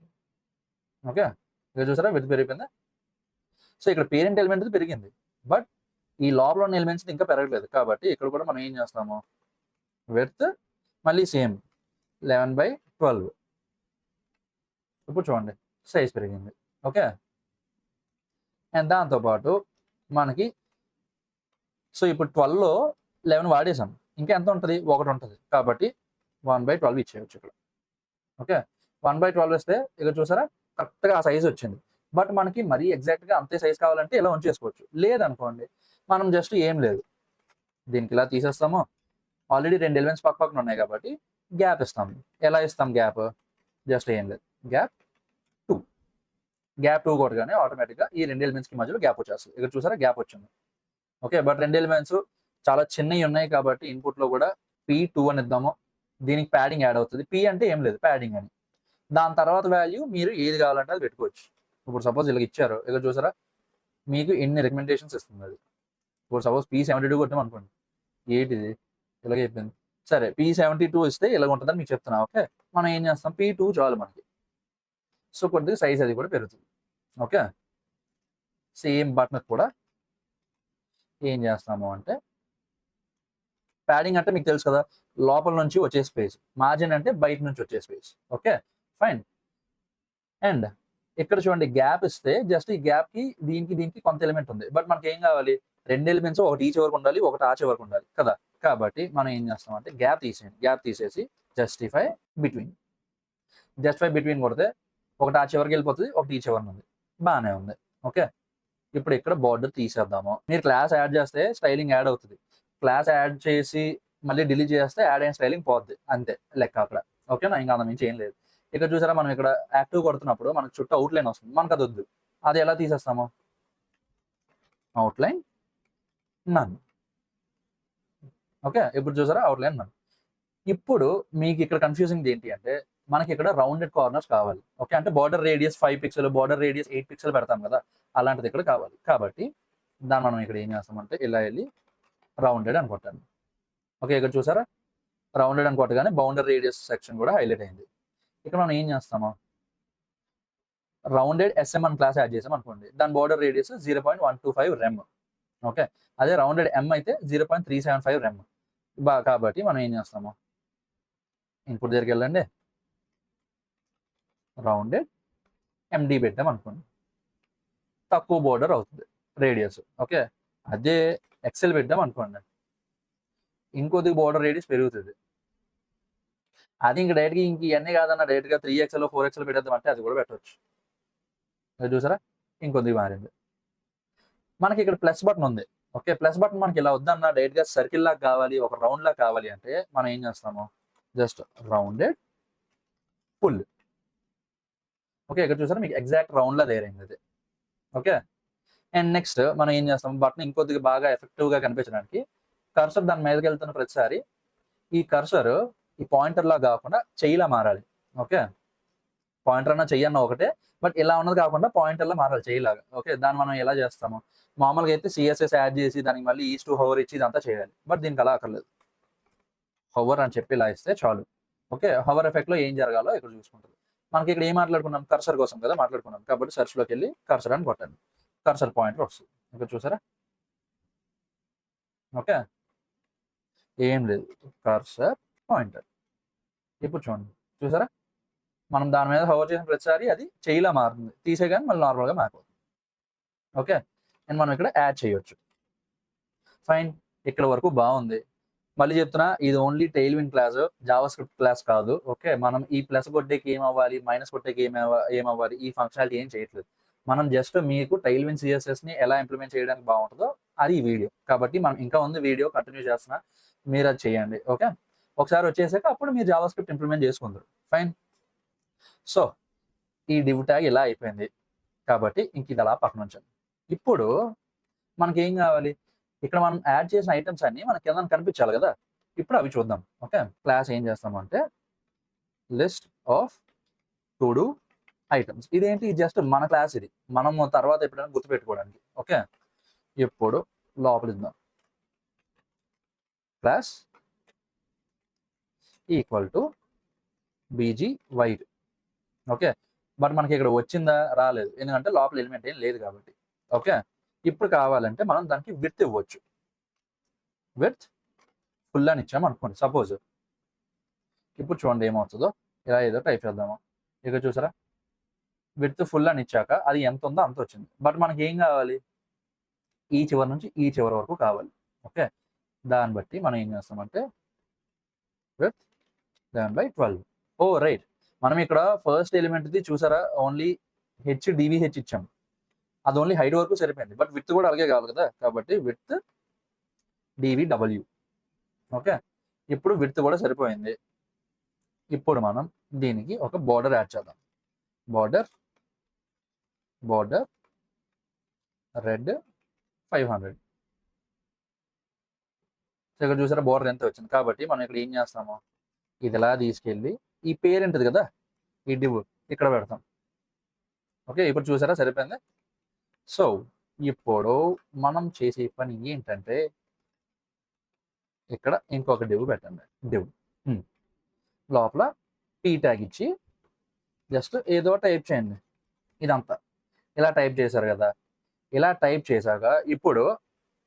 ఓకే. ఇక్కడ చూసారా విడ్త్ పెరిగిపోయిందా? సో ఇక్కడ పేరెంట్ ఎలిమెంట్ పెరిగింది. బట్ ఈ లోపల ఉన్న ఎలిమెంట్స్ ఇంకా పెరగలేదు. కాబట్టి ఇక్కడ కూడా మనం ఏం చేస్తాము? విడ్త్ మళ్ళీ సేమ్ 11/12. ఇప్పుడు చూడండి సైజ్ పెరిగింది. ఓకే. అండ్ దాంతో పాటు మనకి సో ఇప్పుడు 12లో 11 వాడేసాం. ఇంకా ఎంత ఉంటది? 1 ఉంటది. కాబట్టి 1/12 ఇచ్చేయొచ్చు ఇక్కడ. ఓకే. 1/12 ఇస్తే ఇక్కడ చూసారా కరెక్ట్‌గా ఆ సైజ్ వచ్చింది. బట్ మనకి మరీ ఎగ్జాక్ట్‌గా అంతే సైజ్ కావాలంటే ఇలా ఉంచేసుకోవచ్చు. లేదనుకోండి మనం జస్ట్ ఏం లేదు. దీనికి ఇలా తీసేస్తాము. ఆల్రెడీ 2 ఎలిమెంట్స్ పక్కన ఉన్నాయి కాబట్టి గ్యాప్ ఇస్తాం. ఎలా ఇస్తాం గ్యాప్? జస్ట్ ఏం లేదు. గ్యాప్ 2. గ్యాప్ 2 కొట్టగానే ఆటోమేటిక్‌గా ఈ 2 ఎలిమెంట్స్‌కి మధ్యలో గ్యాప్ వచ్చేస్తది. ఇక్కడ చూసారా గ్యాప్ వచ్చింది. ఓకే. బట్ 2 ఎలిమెంట్స్ చాలా చిన్నయి ఉన్నాయి కాబట్టి ఇన్‌పుట్‌లో కూడా P2 అని ఇద్దాము. దీనికి ప్యాడింగ్ యాడ్ అవుతది. P అంటే ఏం లేదు ప్యాడింగ్ అని. దాని తర్వాత వాల్యూ మీరు ఏది కావాలంటే అది పెట్టుకోవచ్చు. ఇప్పుడు సపోజ్ ఇలాగ ఇచ్చారు. ఇక్కడ చూసారా మీకు ఎన్ని రికమెండేషన్స్ ఇస్తుంది అది. ఇప్పుడు సపోజ్ P72 కొట్టామనుకోండి. ఏంటిది? ఇలాగే చెప్పింది. సరే P72 ఇస్తే ఇలాగ ఉంటదని మీకు చెప్తున్నా. ఓకే. మనం ఏం చేస్తాం? P2 చాలు మనకి. సో కొద్దిగా సైజ్ అది కూడా పెరుగుతుంది. ఓకే. సేమ్ బటన్ కూడా ఏం చేస్తాము అంటే ప్యాడింగ్ అంటే మీకు తెలుసు కదా! లోపల నుంచి వచ్చే స్పేస్. మార్జిన్ అంటే బయట నుంచి వచ్చే స్పేస్. ఓకే. ఫైన్. అండ్ ఇక్కడ చూడండి గ్యాప్ ఇస్తే జస్ట్ ఈ గ్యాప్‌కి దీనికి కొంత ఎలిమెంట్ ఉంది. బట్ మనకేం కావాలి? 2 ఎలిమెంట్స్ ఒకటి ఈ చివరకు ఉండాలి. ఒకటి ఆ చివరకు ఉండాలి కదా! కాబట్టి మనం ఏం చేస్తామంటే గ్యాప్ తీసేయండి. గ్యాప్ తీసేసి జస్టిఫై బిట్వీన్ కొడితే ఒకటి ఆ చివరికి వెళ్ళిపోతది. ఒకటి ఈ చివరన ఉంది. బానే ఉంది. ఓకే. ఇప్పుడు ఇక్కడ బోర్డర్ తీసేద్దాము. మీరు క్లాస్ యాడ్ చేస్తే స్టైలింగ్ యాడ్ అవుతది. క్లాస్ యాడ్ చేసి మళ్ళీ డిలీట్ చేస్తే యాడ్ అయిన స్టైలింగ్ పోద్ది. అంతే లెక్క అక్కడ. ఓకేనా? ఇంకా అంతకుమించి ఏం లేదు. ఇక్కడ చూసారా మనం ఇక్కడ యాక్టివ్ కొడుతున్నప్పుడు మనకు చుట్టూ అవుట్‌లైన్ వస్తుంది. మనకు అది వద్దు. అది ఎలా తీసేస్తాము? అవుట్‌లైన్ నన్. ఓకే. ఇప్పుడు చూసారా అవుట్‌లైన్ నన్. ఇప్పుడు మీకు ఇక్కడ కన్‌ఫ్యూజింగ్ ఏంటి అంటే మనకి ఇక్కడ రౌండెడ్ కార్నర్స్ కావాలి. ఓకే. అంటే border radius 5 pixel, border radius 8 pixel పెడతాం కదా! అలాంటిది ఇక్కడ కావాలి. కాబట్టి దాన్ని మనం ఇక్కడ ఏం చేస్తామంటే ఇలా ఎళ్లి రౌండెడ్ అని కొట్టాలి. ఓకే. ఇక్కడ చూసారా? రౌండెడ్ అని కొట్టగానే బౌండరీ రేడియస్ సెక్షన్ కూడా హైలైట్ అయింది. ఇక్కడ మనం ఏం చేస్తాము? రౌండెడ్ ఎస్ఎం అని క్లాస్ యాడ్ చేసాం అనుకోండి. దాని బోర్డర్ రేడియస్ 0.125 రెమ్. ఓకే. అదే రౌండెడ్ ఎం అయితే 0.375 రెమ్. కాబట్టి మనం ఏం చేస్తాము? ఇన్పుట్ దగ్గరికి వెళ్ళండి. రౌండెడ్ ఎండి పెట్టాం అనుకోండి. తక్కువ బోర్డర్ అవుతుంది రేడియస్. ఓకే. అదే ఎక్సెల్ పెట్టాం అనుకోండి. ఇంకొద్దిగా బోర్డర్ రేడియస్ పెరుగుతది. అది ఇంక డైరెక్ట్‌గా ఇంక ఇయన్నీ కాదన్న డైరెక్ట్‌గా 3 4 పెట్టేద్దాం అంటే అది కూడా పెట్టొచ్చు. అది చూసారా? ఇంకొద్దిగా మారింది. మనకి ఇక్కడ ప్లస్ బటన్ ఉంది. ఓకే. ప్లస్ బటన్ మనకి ఇలా వద్దన్న డైరెక్ట్‌గా సర్కిల్ లాగా కావాలి, ఒక రౌండ్ లాగా కావాలి అంటే మనం ఏం చేస్తాము? Just rounded full. ఓకే. ఇక్కడ చూసారా మీకు ఎగ్జాక్ట్ రౌండ్‌లా తయారైంది అది. ఓకే. అండ్ నెక్స్ట్ మనం ఏం చేస్తాం? బటన్ ఇంకొద్దిగా బాగా ఎఫెక్టివ్‌గా కనిపించడానికి కర్సర్ దాని మీదకెళ్తున్న ప్రతిసారి ఈ కర్సర్ ఈ పాయింటర్‌లా కాకుండా చెయ్యిలా మారాలి. ఓకే. పాయింటర్ అన్న చెయ్యన్న ఒకటే, బట్ ఇలా ఉన్నది కాకుండా పాయింటర్లా మారాలి చేయలాగా. ఓకే. దాన్ని మనం ఎలా చేస్తాము? మామూలుగా అయితే CSS యాడ్ చేసి దానికి మళ్ళీ ఈస్ టు హోవర్ ఇచ్చి ఇదంతా చేయాలి. బట్ దీనికి అలా అక్కర్లేదు. హోవర్ అని చెప్పి ఇలా ఇస్తే చాలు. ఓకే. హోవర్ ఎఫెక్ట్‌లో ఏం జరగాలో ఇక్కడ చూసుకుంటది. మనకి ఇక్కడ ఏం మాట్లాడుకున్నాం? కర్సర్ కోసం కదా మాట్లాడుకున్నాం. కాబట్టి సెర్చ్‌లోకెళ్ళి కర్సర్ అని కొట్టండి. కర్సర్ పాయింటర్ వస్తుంది. ఇక్కడ చూసారా? ఓకే. ఏం లేదు. Cursor pointer. ఇప్పుడు చూడండి. చూసారా? మనం దాని మీద హోవర్ చేసిన ప్రతిసారి అది చెయ్యిలా మారుతుంది. తీసేయగానే మళ్ళీ నార్మల్‌గా మారిపోతుంది. ఓకే. అండ్ మనం ఇక్కడ యాడ్ చేయొచ్చు. ఫైన్. ఇక్కడ వరకు బావుంది. మళ్ళీ చెప్తున్నా ఇది ఓన్లీ టెయిల్‌విండ్ క్లాస్, జావాస్క్రిప్ట్ క్లాస్ కాదు. ఓకే. మనం ఈ ప్లస్ కొట్టేకి ఏమవ్వాలి, మైనస్ కొట్టేకి ఏమవ్వాలి ఈ ఫంక్షనాలిటీ ఏం చేయట్లేదు. మనం జస్ట్ మీకు టెయిల్‌విండ్ CSSని ఎలా ఇంప్లిమెంట్ చేయడానికి బావుంటదో అది ఈ వీడియో. కాబట్టి మనం ఇంకా ఉంది వీడియో కంటిన్యూ చేస్తున్నా. మీరు అది చేయండి. ఓకే. ఒకసారి వచ్చేసాక అప్పుడు మీరు జావాస్క్రిప్ట్ ఇంప్లిమెంట్ చేసుకుందురు. ఫైన్. సో, ఈ డివ్ ట్యాగ్ ఇలా అయిపోయింది. కాబట్టి ఇంక ఇది అలా పక్కన ఉంచండి. ఇప్పుడు మనకేం కావాలి? ఇక్కడ మనం యాడ్ చేసిన ఐటెమ్స్ అన్నీ మనకి కిందన కనిపించాలి కదా! ఇప్పుడు అవి చూద్దాం. ఓకే. క్లాస్ ఏం చేస్తామంటే list of to do items. ఇదేంటి? జస్ట్ మన క్లాస్ ఇది. మనము తర్వాత ఎప్పుడైనా గుర్తుపెట్టుకోవడానికి. ఓకే. ఇప్పుడు లోపలిద్దాం. Class equal to BG white. Okay. But మనకి ఇక్కడ వచ్చిందా? రాలేదు. ఎందుకంటే లోపల ఎలిమెంట్ ఏం లేదు కాబట్టి. ఓకే. ఇప్పుడు కావాలంటే మనం దానికి విడ్త్ ఇవ్వచ్చు. విడ్త్ ఫుల్ అని ఇచ్చామనుకోండి సపోజ్. ఇప్పుడు చూడండి ఏమవుతుందో. ఇలా ఏదో టైప్ చేద్దాము. ఇక్కడ చూసారా? విడ్త్ ఫుల్ అని ఇచ్చాక అది ఎంత ఉందో అంత వచ్చింది. బట్ మనకి ఏం కావాలి? ఈ చివరి నుంచి ఈ చివరి వరకు కావాలి. ఓకే. దాన్ని బట్టి మనం ఏం చేస్తామంటే విడ్త్ /12. ఓహ్! రైట్. మనం ఇక్కడ ఫస్ట్ ఎలిమెంట్‌ది చూసారా? ఓన్లీ DVH ఇచ్చాం. అది ఓన్లీ హైట్ వరకు సరిపోయింది. బట్ విడ్త్ కూడా అలాగే కావాలి కదా! కాబట్టి విడ్త్ DVW. ఓకే. ఇప్పుడు విడ్త్ కూడా సరిపోయింది. ఇప్పుడు మనం దీనికి ఒక బోర్డర్ యాడ్ చేద్దాం. Border red 500. సో, ఇక్కడ చూసారా బోర్డర్ ఎంత వచ్చింది. కాబట్టి మనం ఇక్కడ ఏం చేస్తాము? ఇది ఇలా తీసుకెళ్ళి ఈ పేరు ఉంటది కదా! ఈ డివ్ ఇక్కడ పెడతాం. ఓకే. ఇప్పుడు చూసారా సరిపోయింది. సో, ఇప్పుడు మనం చేసే పని ఏంటంటే ఇక్కడ ఇంకొక డివ్ పెట్టండి. డివ్ లోపల p ట్యాగ్ ఇచ్చి జస్ట్ ఏదో టైప్ చేయండి. ఇదంతా ఇలా టైప్ చేశారు కదా! ఇలా టైప్ చేశాక ఇప్పుడు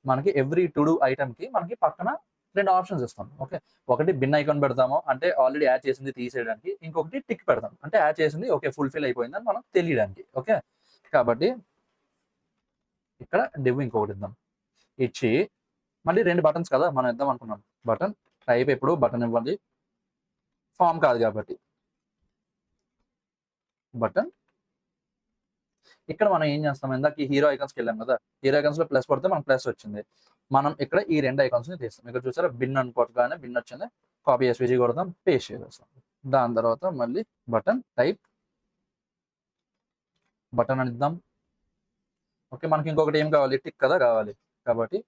మనకి ఎవ్రీ టు డూ ఐటెమ్‌కి మనకి పక్కన 2 ఆప్షన్స్ ఇస్తాం. ఓకే. ఒకటి బిన్ ఐకాన్ పెడతాము. అంటే ఆల్రెడీ యాడ్ చేసింది తీసేయడానికి. ఇంకొకటి టిక్ పెడతాం. అంటే యాడ్ చేసింది ఓకే ఫుల్‌ఫిల్ అయిపోయిందని మనకు తెలియడానికి. ఓకే. కాబట్టి ఇక్కడ డివ్ ఇంకొకటి ఇద్దాం. ఇచ్చి మళ్ళీ 2 బటన్స్ కదా మనం ఇద్దాం అనుకున్నాం. బటన్ టైప్ ఎప్పుడు బటన్ ఇవ్వాలి. ఫార్మ్ కాదు కాబట్టి. బటన్ ఇక్కడ మనం ఏం చేస్తాం? ఇందాక ఈ హీరో ఐకాన్స్‌కి వెళ్ళాం కదా! హీరో ఐకాన్స్‌లో ప్లస్ కొడితే మనకు ప్లస్ వచ్చింది. మనం ఇక్కడ ఈ 2 ఐకాన్స్‌ని తీస్తాం. ఇక్కడ చూసారా బిన్ అని కొట్టగానే బిన్ వచ్చింది. కాపీ ఎస్‌విజి కొడతాం. పేస్ట్ చేసేస్తాం. దాని తర్వాత మళ్ళీ బటన్ టైప్ బటన్ అని ఇద్దాం. ఓకే. మనకి ఇంకొకటి ఏం కావాలి? టిక్ కదా కావాలి. కాబట్టి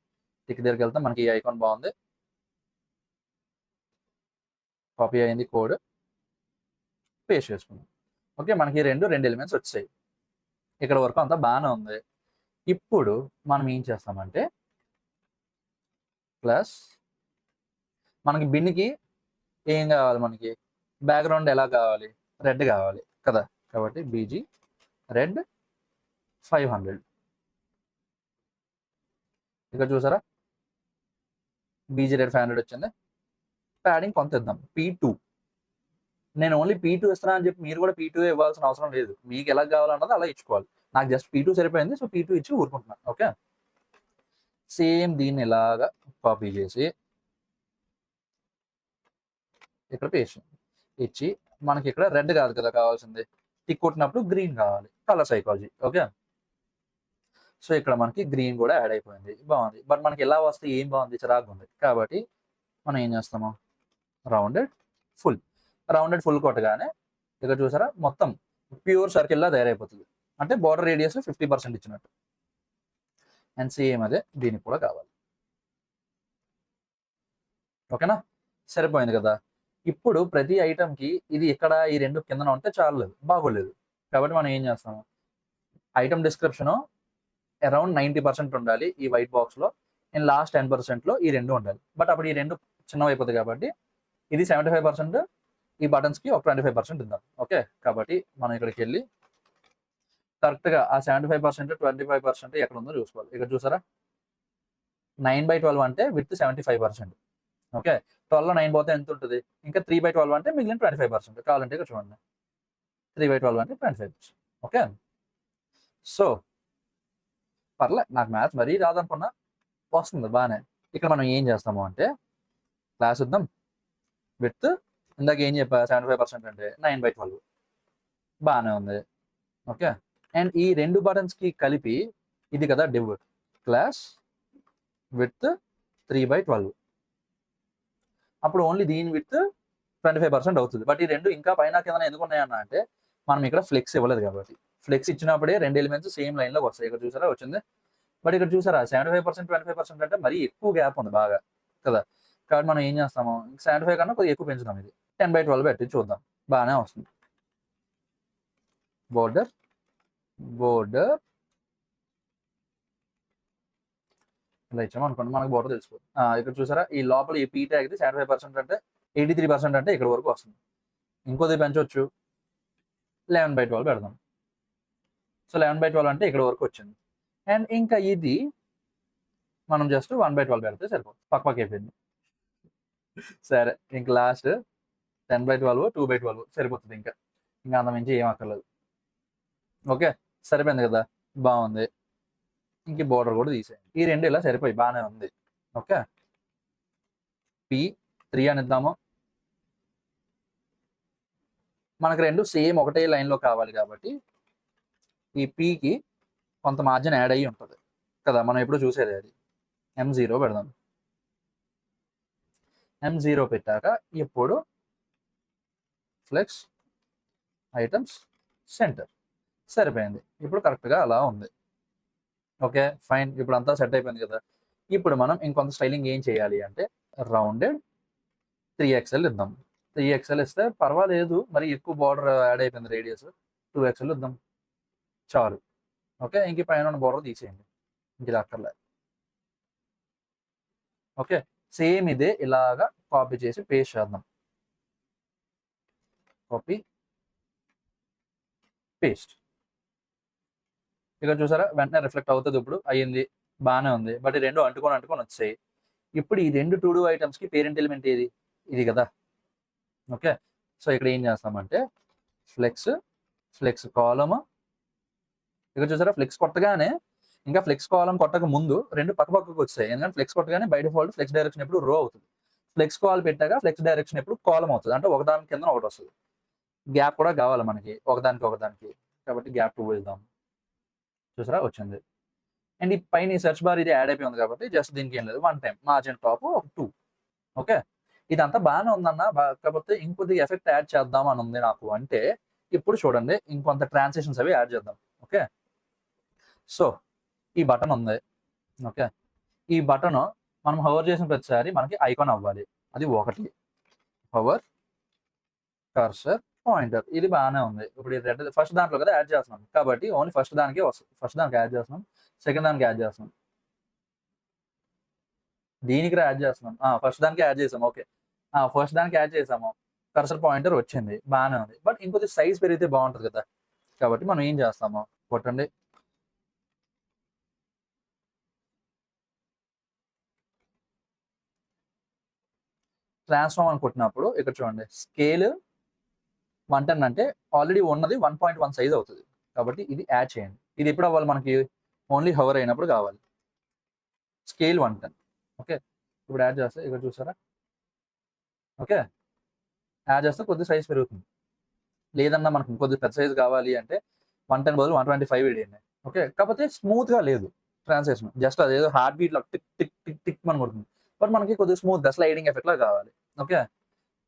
టిక్ దగ్గరికి వెళ్తాం. మనకి ఈ ఐకాన్ బాగుంది. కాపీ అయింది కోడ్. పేస్ట్ చేసుకున్నాం. ఓకే. మనకి రెండు ఎలిమెంట్స్ వచ్చాయి. ఇక్కడ వరకు అంతా బాగానే ఉంది. ఇప్పుడు మనం ఏం చేస్తామంటే ప్లస్ మనకి బిన్‌కి ఏం కావాలి? మనకి బ్యాక్‌గ్రౌండ్ ఎలా కావాలి? రెడ్ కావాలి కదా! కాబట్టి బీజీ రెడ్ 500. ఇక్కడ చూసారా? బీజీ రెడ్ 500 వచ్చింది. ప్యాడింగ్ కొంత ఇద్దాం. P2. నేను ఓన్లీ P2 ఇస్తున్నా అని చెప్పి మీరు కూడా P2 ఇవ్వాల్సిన అవసరం లేదు. మీకు ఎలా కావాలన్నది అలా ఇచ్చుకోవాలి. నాకు జస్ట్ P2 సరిపోయింది. సో, P2 ఇచ్చి ఊరుకుంటున్నాను. ఓకే. సేమ్ దీన్ని ఇలాగా కాపీ చేసి ఇక్కడ పేస్ట్ ఇచ్చి మనకి ఇక్కడ రెడ్ కాదు కదా కావాల్సింది. టిక్ కొట్టినప్పుడు గ్రీన్ కావాలి. Colour psychology. ఓకే. సో, ఇక్కడ మనకి గ్రీన్ కూడా యాడ్ అయిపోయింది. బాగుంది. బట్ మనకి ఎలా వస్తే ఏం బాగుంది? చిరాకుగా ఉంది. కాబట్టి మనం ఏం చేస్తాము? రౌండెడ్ ఫుల్ కొట్టగానే ఇక్కడ చూసారా మొత్తం ప్యూర్ సర్కిల్‌లా తయారైపోతుంది. అంటే బోర్డర్ రేడియస్ 50% ఇచ్చినట్టు. అండ్ సేమ్ అదే దీనికి కూడా కావాలి. ఓకేనా? సరిపోయింది కదా! ఇప్పుడు ప్రతి ఐటమ్‌కి ఇది ఇక్కడ ఈ 2 కిందన ఉంటే చాలలేదు. బాగోలేదు. కాబట్టి మనం ఏం చేస్తాము, ఐటెమ్ డిస్క్రిప్షను అరౌండ్ 90% ఉండాలి ఈ వైట్ బాక్స్‌లో. అండ్ లాస్ట్ 10%లో ఈ 2 ఉండాలి. బట్ అప్పుడు ఈ 2 చిన్నవైపోతాయి కాబట్టి ఇది 75%, ఈ బటన్స్‌కి ఒక 25% ఇద్దాం. ఓకే. కాబట్టి మనం ఇక్కడికెళ్ళి కరెక్ట్‌గా ఆ 75%, 25% ఎక్కడుందో చూసుకోవాలి. ఇక్కడ చూసారా? 9/12 అంటే విడ్త్ 75%. ఓకే. 12లో 9 పోతే ఎంతుంటది? ఇంకా 3/12 అంటే మిగిలిన 25%. కావాలంటే ఇక్కడ చూడండి. 3/12 అంటే 25%. ఓకే. సో, నాకు మ్యాథ్స్ మరీ రాదనుకున్నా వస్తుంది బానే. ఇక్కడ మనం ఏం చేస్తాము అంటే క్లాస్ ఇద్దాం. విడ్త్ ఇందాక ఏం చెప్పా 75% అంటే 9/12 బానే ఉంది. ఓకే. అండ్ ఈ 2 బటన్స్‌కి కలిపి ఇది కదా డివ్ క్లాస్ విడ్త్ 3/12. అప్పుడు ఓన్లీ దీని విడ్త్ 25% అవుతది. బట్ ఈ 2 ఇంకా పైన కిందన ఎందుకున్నాయన్న అంటే మనం ఇక్కడ ఫ్లెక్స్ ఇవ్వలేదు కాబట్టి. ఫ్లెక్స్ ఇచ్చినప్పుడే 2 ఎలిమెంట్స్ సేమ్ లైన్‌లోకి వస్తాయి. ఇక్కడ చూసారా వచ్చింది. బట్ ఇక్కడ చూసారా 75%, 25% అంటే మరీ ఎక్కువ గ్యాప్ ఉంది బాగా కదా! కాబట్టి మనం ఏం చేస్తాము 75 కన్నా కొద్దిగా ఎక్కువ పెంచుదాం ఇది. 10/12 పెట్టి చూద్దాం. బానే వస్తుంది. బోర్డర్ ఇలా ఇచ్చామనుకోండి మనకు బోర్డర్ తెలిసిపోతుంది. ఇక్కడ చూసారా ఈ లోపల ఈ పీ ట్యాగ్‌ది 75% అంటే 83% అంటే ఇక్కడ వరకు వస్తుంది. ఇంకొద్దిగా పెంచొచ్చు. 11/12 పెడదాం. సో, 11/12 అంటే ఇక్కడ వరకు వచ్చింది. అండ్ ఇంకా ఇది మనం జస్ట్ 1/12 పెడితే సరిపోతుంది. పక్కపక్కైపోయింది. సరే ఇంక లాస్ట్ 10/12, 2/12 సరిపోతది ఇంకా. ఇంకా అంతకుమించి ఏం అక్కర్లేదు. ఓకే. సరిపోయింది కదా! బావుంది. ఇంక ఈ బోర్డర్ కూడా తీసేయండి. ఈ 2 ఇలా సరిపోయి బానే ఉంది. ఓకే. P3 అని ఇద్దాము. మనకు 2 సేమ్ ఒకటే లైన్‌లో కావాలి కాబట్టి ఈ Pకి కొంత మార్జిన్ యాడ్ అయ్యి ఉంటది కదా! మనం ఎప్పుడు చూసేదే అది. M0 పెడదాం. M0 పెట్టాక ఇప్పుడు ఫ్లెక్స్ ఐటమ్స్ సెంటర్ సరిపోయింది. ఇప్పుడు కరెక్ట్‌గా అలా ఉంది. ఓకే. ఫైన్. ఇప్పుడంతా సెట్ అయిపోయింది కదా! ఇప్పుడు మనం ఇంకొంత స్టైలింగ్ ఏం చేయాలి అంటే రౌండెడ్ 3XL ఇద్దాం. 3XL ఇస్తే పర్వాలేదు. మరి ఎక్కువ బోర్డర్ యాడ్ అయిపోయింది రేడియస్. 2XL ఇద్దాం. చాలు. ఓకే. ఇంక పైన ఉన్న బోర్డర్ తీసేయండి. ఇంక ఇది అక్కర్లే. ఓకే. సేమ్ ఇదే ఇలాగా కాపీ చేసి పేస్ట్ చేద్దాం. Copy, paste. ఇక్కడ చూసారా వెంటనే రిఫ్లెక్ట్ అవుతది ఇప్పుడు. అయింది. బానే ఉంది. బట్ ఈ 2 అంటుకొని వచ్చాయి. ఇప్పుడు ఈ 2 టు డూ ఐటమ్స్‌కి పేరెంట్ ఎలిమెంట్ ఏది? ఇది కదా! ఓకే. సో, ఇక్కడ ఏం చేస్తామంటే ఫ్లెక్స్ కాలమ్ ఇక్కడ చూసారా ఫ్లెక్స్ కొట్టగానే ఇంకా ఫ్లెక్స్ కాలమ్ కొట్టక ముందు 2 పక్కపక్కకి వచ్చాయి. ఎందుకంటే ఫ్లెక్స్ కొట్టగానే బై డిఫాల్ట్ ఫ్లెక్స్ డైరెక్షన్ ఎప్పుడు రో అవుతది. ఫ్లెక్స్ కాల్ పెట్టాక ఫ్లెక్స్ డైరెక్షన్ ఎప్పుడు కాలమ్ అవుతది. అంటే ఒకదాని కిందన ఒకటి వస్తది. గ్యాప్ కూడా కావాలి మనకి ఒకదానికి. కాబట్టి గ్యాప్ 2 ఇద్దాం. చూసారా వచ్చింది. అండ్ ఈ పైన ఈ సెర్చ్ బార్ ఇది యాడ్ అయిపోయి ఉంది కాబట్టి జస్ట్ దీనికి ఏం లేదు. 1 టైమ్ మార్జిన్ టాప్ ఒక 2. ఓకే. ఇదంతా బానే ఉందన్న. కాకపోతే ఇంకొద్దిగా ఎఫెక్ట్ యాడ్ చేద్దాం అని ఉంది నాకు అంటే ఇప్పుడు చూడండి ఇంకొంత ట్రాన్సిషన్స్ అవి యాడ్ చేద్దాం. ఓకే. సో, ఈ బటన్ ఉంది. ఓకే. ఈ బటన్ మనం హోవర్ చేసిన ప్రతిసారి మనకి ఐకాన్ అవ్వాలి. అది ఒకటి. హోవర్, కర్సర్, పాయింటర్ ఇది బానే ఉంది. ఇప్పుడు ఈ రెడ్ ఫస్ట్ దాంట్లో కదా యాడ్ చేస్తున్నాం. కాబట్టి ఓన్లీ ఫస్ట్ దానికే వస్తది. ఫస్ట్ దానికి యాడ్ చేస్తున్నాం. సెకండ్ దానికి యాడ్ చేస్తున్నాం. దీనికి యాడ్ చేస్తున్నాం. ఫస్ట్ దానికి యాడ్ చేసాం. ఓకే. ఫస్ట్ దానికి యాడ్ చేసాము. కర్సర్ పాయింటర్ వచ్చింది. బానే ఉంది. బట్ ఇంకొంచెం సైజ్ పెరిగితే బావుంటది కదా! కాబట్టి మనం ఏం చేస్తాము కొట్టండి. ట్రాన్స్‌ఫార్మ్ అని కొట్టినప్పుడు ఇక్కడ చూడండి. స్కేల్ 110 అంటే ఆల్రెడీ ఉన్నది 1.1 సైజ్ అవుతది. కాబట్టి ఇది యాడ్ చేయండి. ఇది ఎప్పుడు అవ్వాలి మనకి? ఓన్లీ హోవర్ అయినప్పుడు కావాలి. స్కేల్ 110. ఓకే. ఇప్పుడు యాడ్ చేస్తే ఇక్కడ చూసారా? ఓకే. యాడ్ చేస్తే కొద్దిగా సైజ్ పెరుగుతుంది. లేదన్నా మనకు ఇంకొద్దిగా పెద్ద సైజ్ కావాలి అంటే 110 బదులు 125 వేయండి. ఓకే. కాకపోతే స్మూత్‌గా లేదు ట్రాన్సిషన్. జస్ట్ అదేదో హార్ట్ బీట్‌లా టిక్ టిక్ టిక్ టిక్ అని కొడుతుంది. బట్ మనకి కొద్దిగా స్మూత్‌గా స్లైడింగ్ ఎఫెక్ట్‌లా కావాలి. ఓకే.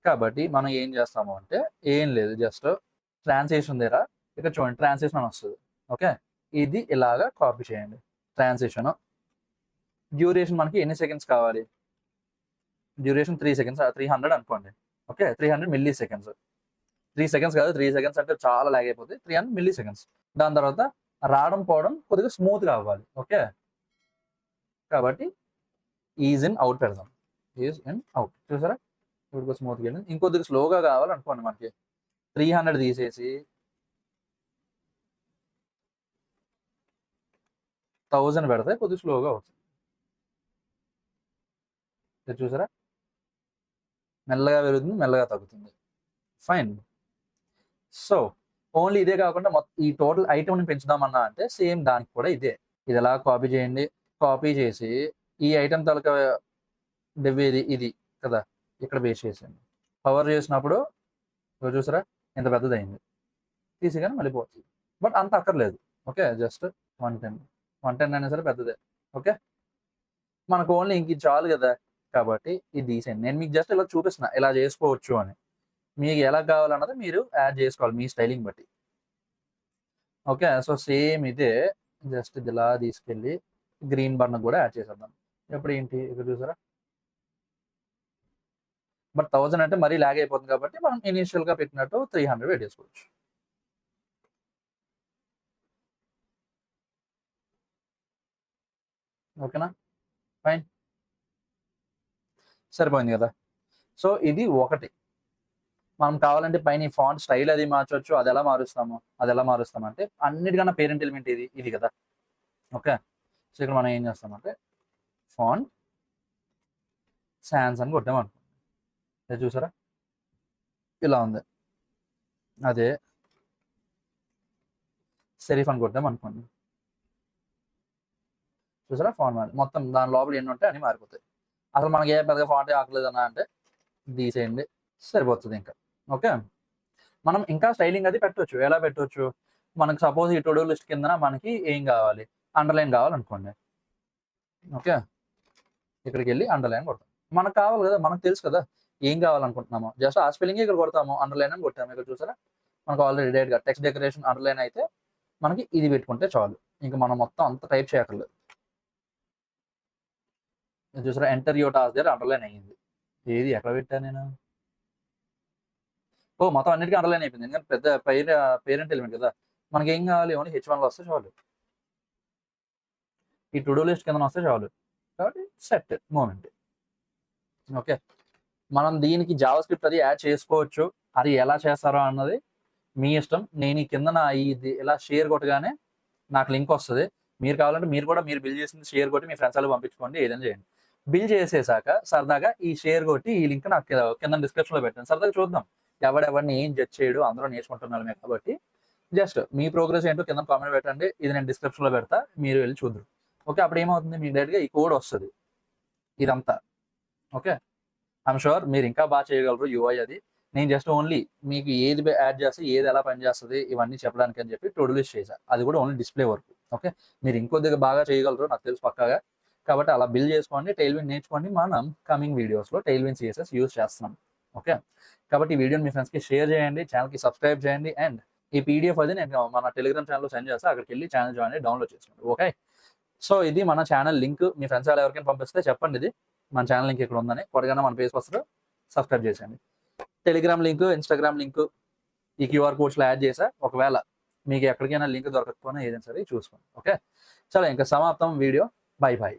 కాబట్టి మనం ఏం చేస్తాము అంటే ఏం లేదు జస్ట్ ట్రాన్సిషన్ దగ్గర ఇక్కడ చూడండి ట్రాన్సిషన్ అని వస్తది. ఓకే. ఇది ఇలాగా కాపీ చేయండి. ట్రాన్సిషన్. డ్యూరేషన్ మనకి ఎన్ని సెకండ్స్ కావాలి? డ్యూరేషన్ 3 సెకండ్స్ 300 అనుకోండి. Okay 300 milli seconds. 3 సెకండ్స్ కాదు, 3 సెకండ్స్ అంటే చాలా లాగ్ అయిపోతుంది. 300 మిల్లీ సెకండ్స్. దాని తర్వాత రావడం పోవడం కొద్దిగా స్మూత్గా అవ్వాలి. ఓకే, కాబట్టి ఈజ్ ఇన్ అవుట్ పెడదాం. ఈజ్ ఇన్ అవుట్ చూసారా, ఇప్పుడు స్మూత్గా వెళ్ళింది. ఇంకొద్దిగా స్లోగా కావాలనుకోండి మనకి 300 తీసేసి 1000 పెడితే కొద్దిగా స్లోగా అవుతుంది. చూసారా, మెల్లగా పెరుగుతుంది, మెల్లగా తగ్గుతుంది. ఫైన్. సో ఓన్లీ ఇదే కాకుండా ఈ టోటల్ ఐటమ్ని పెంచుదామన్నా అంటే సేమ్ దానికి కూడా ఇదే. ఇది ఎలా కాపీ చేయండి, కాపీ చేసి ఈ ఐటమ్ తాలూకా డెవ్వేది ఇది కదా, ఇక్కడ బేస్ చేసేయండి. పవర్ చేసినప్పుడు చూసారా ఎంత పెద్దదైంది, తీసి కానీ మళ్ళీ పోతుంది. బట్ అంత అక్కర్లేదు. ఓకే, జస్ట్ 110 అయినా సరే పెద్దదే. ఓకే, మనకు ఓన్లీ ఇంక ఇది చాలు కదా, కాబట్టి ఇది తీసేయండి. నేను మీకు జస్ట్ ఇలా చూపిస్తున్నా ఇలా చేసుకోవచ్చు అని. మీకు ఎలా కావాలన్నది మీరు యాడ్ చేసుకోవాలి మీ స్టైలింగ్ బట్టి. ఓకే, సో సేమ్ ఇదే, జస్ట్ ఇది ఇలా తీసుకెళ్ళి గ్రీన్ బర్న్ కూడా యాడ్ చేసేద్దాం. ఎప్పుడు ఏంటి ఇక్కడ చూసారా, బట్ 1000 అంటే మరీ లాగ్ అయిపోతుంది కాబట్టి మనం ఇనీషియల్గా పెట్టినట్టు 300 వెయిట్ చేసుకోవచ్చు. ఓకేనా, ఫైన్, సరిపోయింది కదా. సో ఇది ఒకటి. మనం కావాలంటే పైన ఈ ఫాంట్ స్టైల్ అది మార్చవచ్చు. అది ఎలా మారుస్తామంటే అన్నిటికన్నా పేరెంట్ ఎలిమెంట్ ఇది కదా. ఓకే, సో ఇక్కడ మనం ఏం చేస్తామంటే ఫాంట్ సాన్స్ అని కొట్టామనుకోండి, అది చూసారా ఇలా ఉంది. అదే సెరిఫ్ అని కొట్టామనుకోండి, చూసారా ఫాంట్ మారి మొత్తం దాని లోపల ఎన్ని ఉంటాయి అని మారిపోతాయి. అసలు మనకి ఏ పెద్దగా ఫాంట్ ఆకలేదన్నా అంటే తీసేయండి, సరిపోతుంది ఇంకా. ఓకే, మనం ఇంకా స్టైలింగ్ అది పెట్టవచ్చు. ఎలా పెట్టవచ్చు, మనకు సపోజ్ ఈ టు డూ లిస్ట్ కింద మనకి ఏం కావాలి, అండర్లైన్ కావాలనుకోండి. ఓకే, ఇక్కడికి వెళ్ళి అండర్లైన్ కొడతాం. మనకు కావాలి కదా, మనకు తెలుసు కదా ఏం కావాలనుకుంటున్నామో, జస్ట్ ఆ స్పెల్లింగ్ ఇక్కడ కొడతాము, అండర్లైన్ అని కొట్టాము. ఇక్కడ చూసారా మనకు ఆల్రెడీ డైరెక్ట్గా టెక్స్ట్ డెకరేషన్ అండర్లైన్ అయితే మనకి ఇది పెట్టుకుంటే చాలు, ఇంకా మనం మొత్తం అంత టైప్ చేయక్కర్లేదు. చూసారా ఎంటర్ యువర్ టాస్క్ దగ్గర అండర్లైన్ అయ్యింది. ఏది ఎక్కడ పెట్టాను నేను, ఓ మొత్తం అన్నిటికీ అండర్లైన్ అయిపోయింది. ఎందుకంటే పెద్ద పేరెంట్ ఎలిమెంట్ కదా. మనకి ఏం కావాలి, ఓన్లీ H1లో వస్తే చాలు, ఈ టు డూ లిస్ట్ కింద వస్తే చాలు. కాబట్టి సెట్ మూమెంట్. ఓకే, మనం దీనికి జావా స్క్రిప్ట్ అది యాడ్ చేసుకోవచ్చు. అది ఎలా చేస్తారో అన్నది మీ ఇష్టం. నేను ఈ కింద ఇది ఇలా షేర్ కొట్టగానే నాకు లింక్ వస్తుంది. మీరు కావాలంటే మీరు కూడా మీరు బిల్ చేసింది షేర్ కొట్టి మీ ఫ్రెండ్స్ వాళ్ళు పంపించుకోండి, ఏదైనా చేయండి. బిల్ చేసేసాక సరదాగా ఈ షేర్ కొట్టి ఈ లింక్ నాకు కింద డిస్క్రిప్షన్లో పెట్టండి. సరదాగా చూద్దాం ఎవడెవరిని ఏం జడ్జ్ చేయడు, అందరూ నేర్చుకుంటున్నామే కాబట్టి జస్ట్ మీ ప్రోగ్రెస్ ఏంటో కింద కామెంట్ పెట్టండి. ఇది నేను డిస్క్రిప్షన్లో పెడతా, మీరు వెళ్ళి చూద్దరు. ఓకే, అప్పుడు ఏమవుతుంది, మీకు డైరెక్ట్గా ఈ కోడ్ వస్తుంది ఇదంతా. ఓకే, ఐఎమ్ షూర్ మీరు ఇంకా బాగా చేయగలరు యూఐ అది. నేను జస్ట్ ఓన్లీ మీకు ఏది యాడ్ చేస్తే ఏది ఎలా పనిచేస్తుంది ఇవన్నీ చెప్పడానికి అని చెప్పి టు డూ లిస్ట్ చేశాను. అది కూడా ఓన్లీ డిస్ప్లే వరకు. ఓకే, మీరు ఇంకొద్దిగా బాగా చేయగలరు నాకు తెలుసు పక్కాగా. కాబట్టి అలా బిల్ చేసుకోండి, టైల్విన్ నేర్చుకోండి. మనం కమింగ్ వీడియోస్లో టైల్విన్ సిఎస్ఎస్ యూజ్ చేస్తున్నాం. ఓకే, కాబట్టి ఈ వీడియోని మీ ఫ్రెండ్స్కి షేర్ చేయండి, ఛానల్కి సబ్స్క్రైబ్ చేయండి. అండ్ ఈ పీడిఎఫ్ అది నేను మన టెలిగ్రామ్ ఛానల్లో సెండ్ చేస్తే అక్కడికి వెళ్ళి ఛానల్ జాయిన్ అయ్యి డౌన్లోడ్ చేసుకోండి. ఓకే, సో ఇది మన ఛానల్ లింక్. మీ ఫ్రెండ్స్ వాళ్ళు ఎవరికైనా పంపిస్తే చెప్పండి ఇది మన ఛానల్ లింక్ ఇక్కడ ఉందని, కొడగానే మన పేజ్కి వస్తారు, సబ్స్క్రైబ్ చేసేయండి. టెలిగ్రామ్ లింక్, ఇన్స్టాగ్రామ్ లింక్ ఈ క్యూఆర్ కోడ్స్లో యాడ్ చేసా. ఒకవేళ మీకు ఎక్కడికైనా లింక్ దొరకకపోయినా ఏదైనా సరే చూసుకోండి. ఓకే, చలో ఇంకా సమాప్తం వీడియో. Bye bye.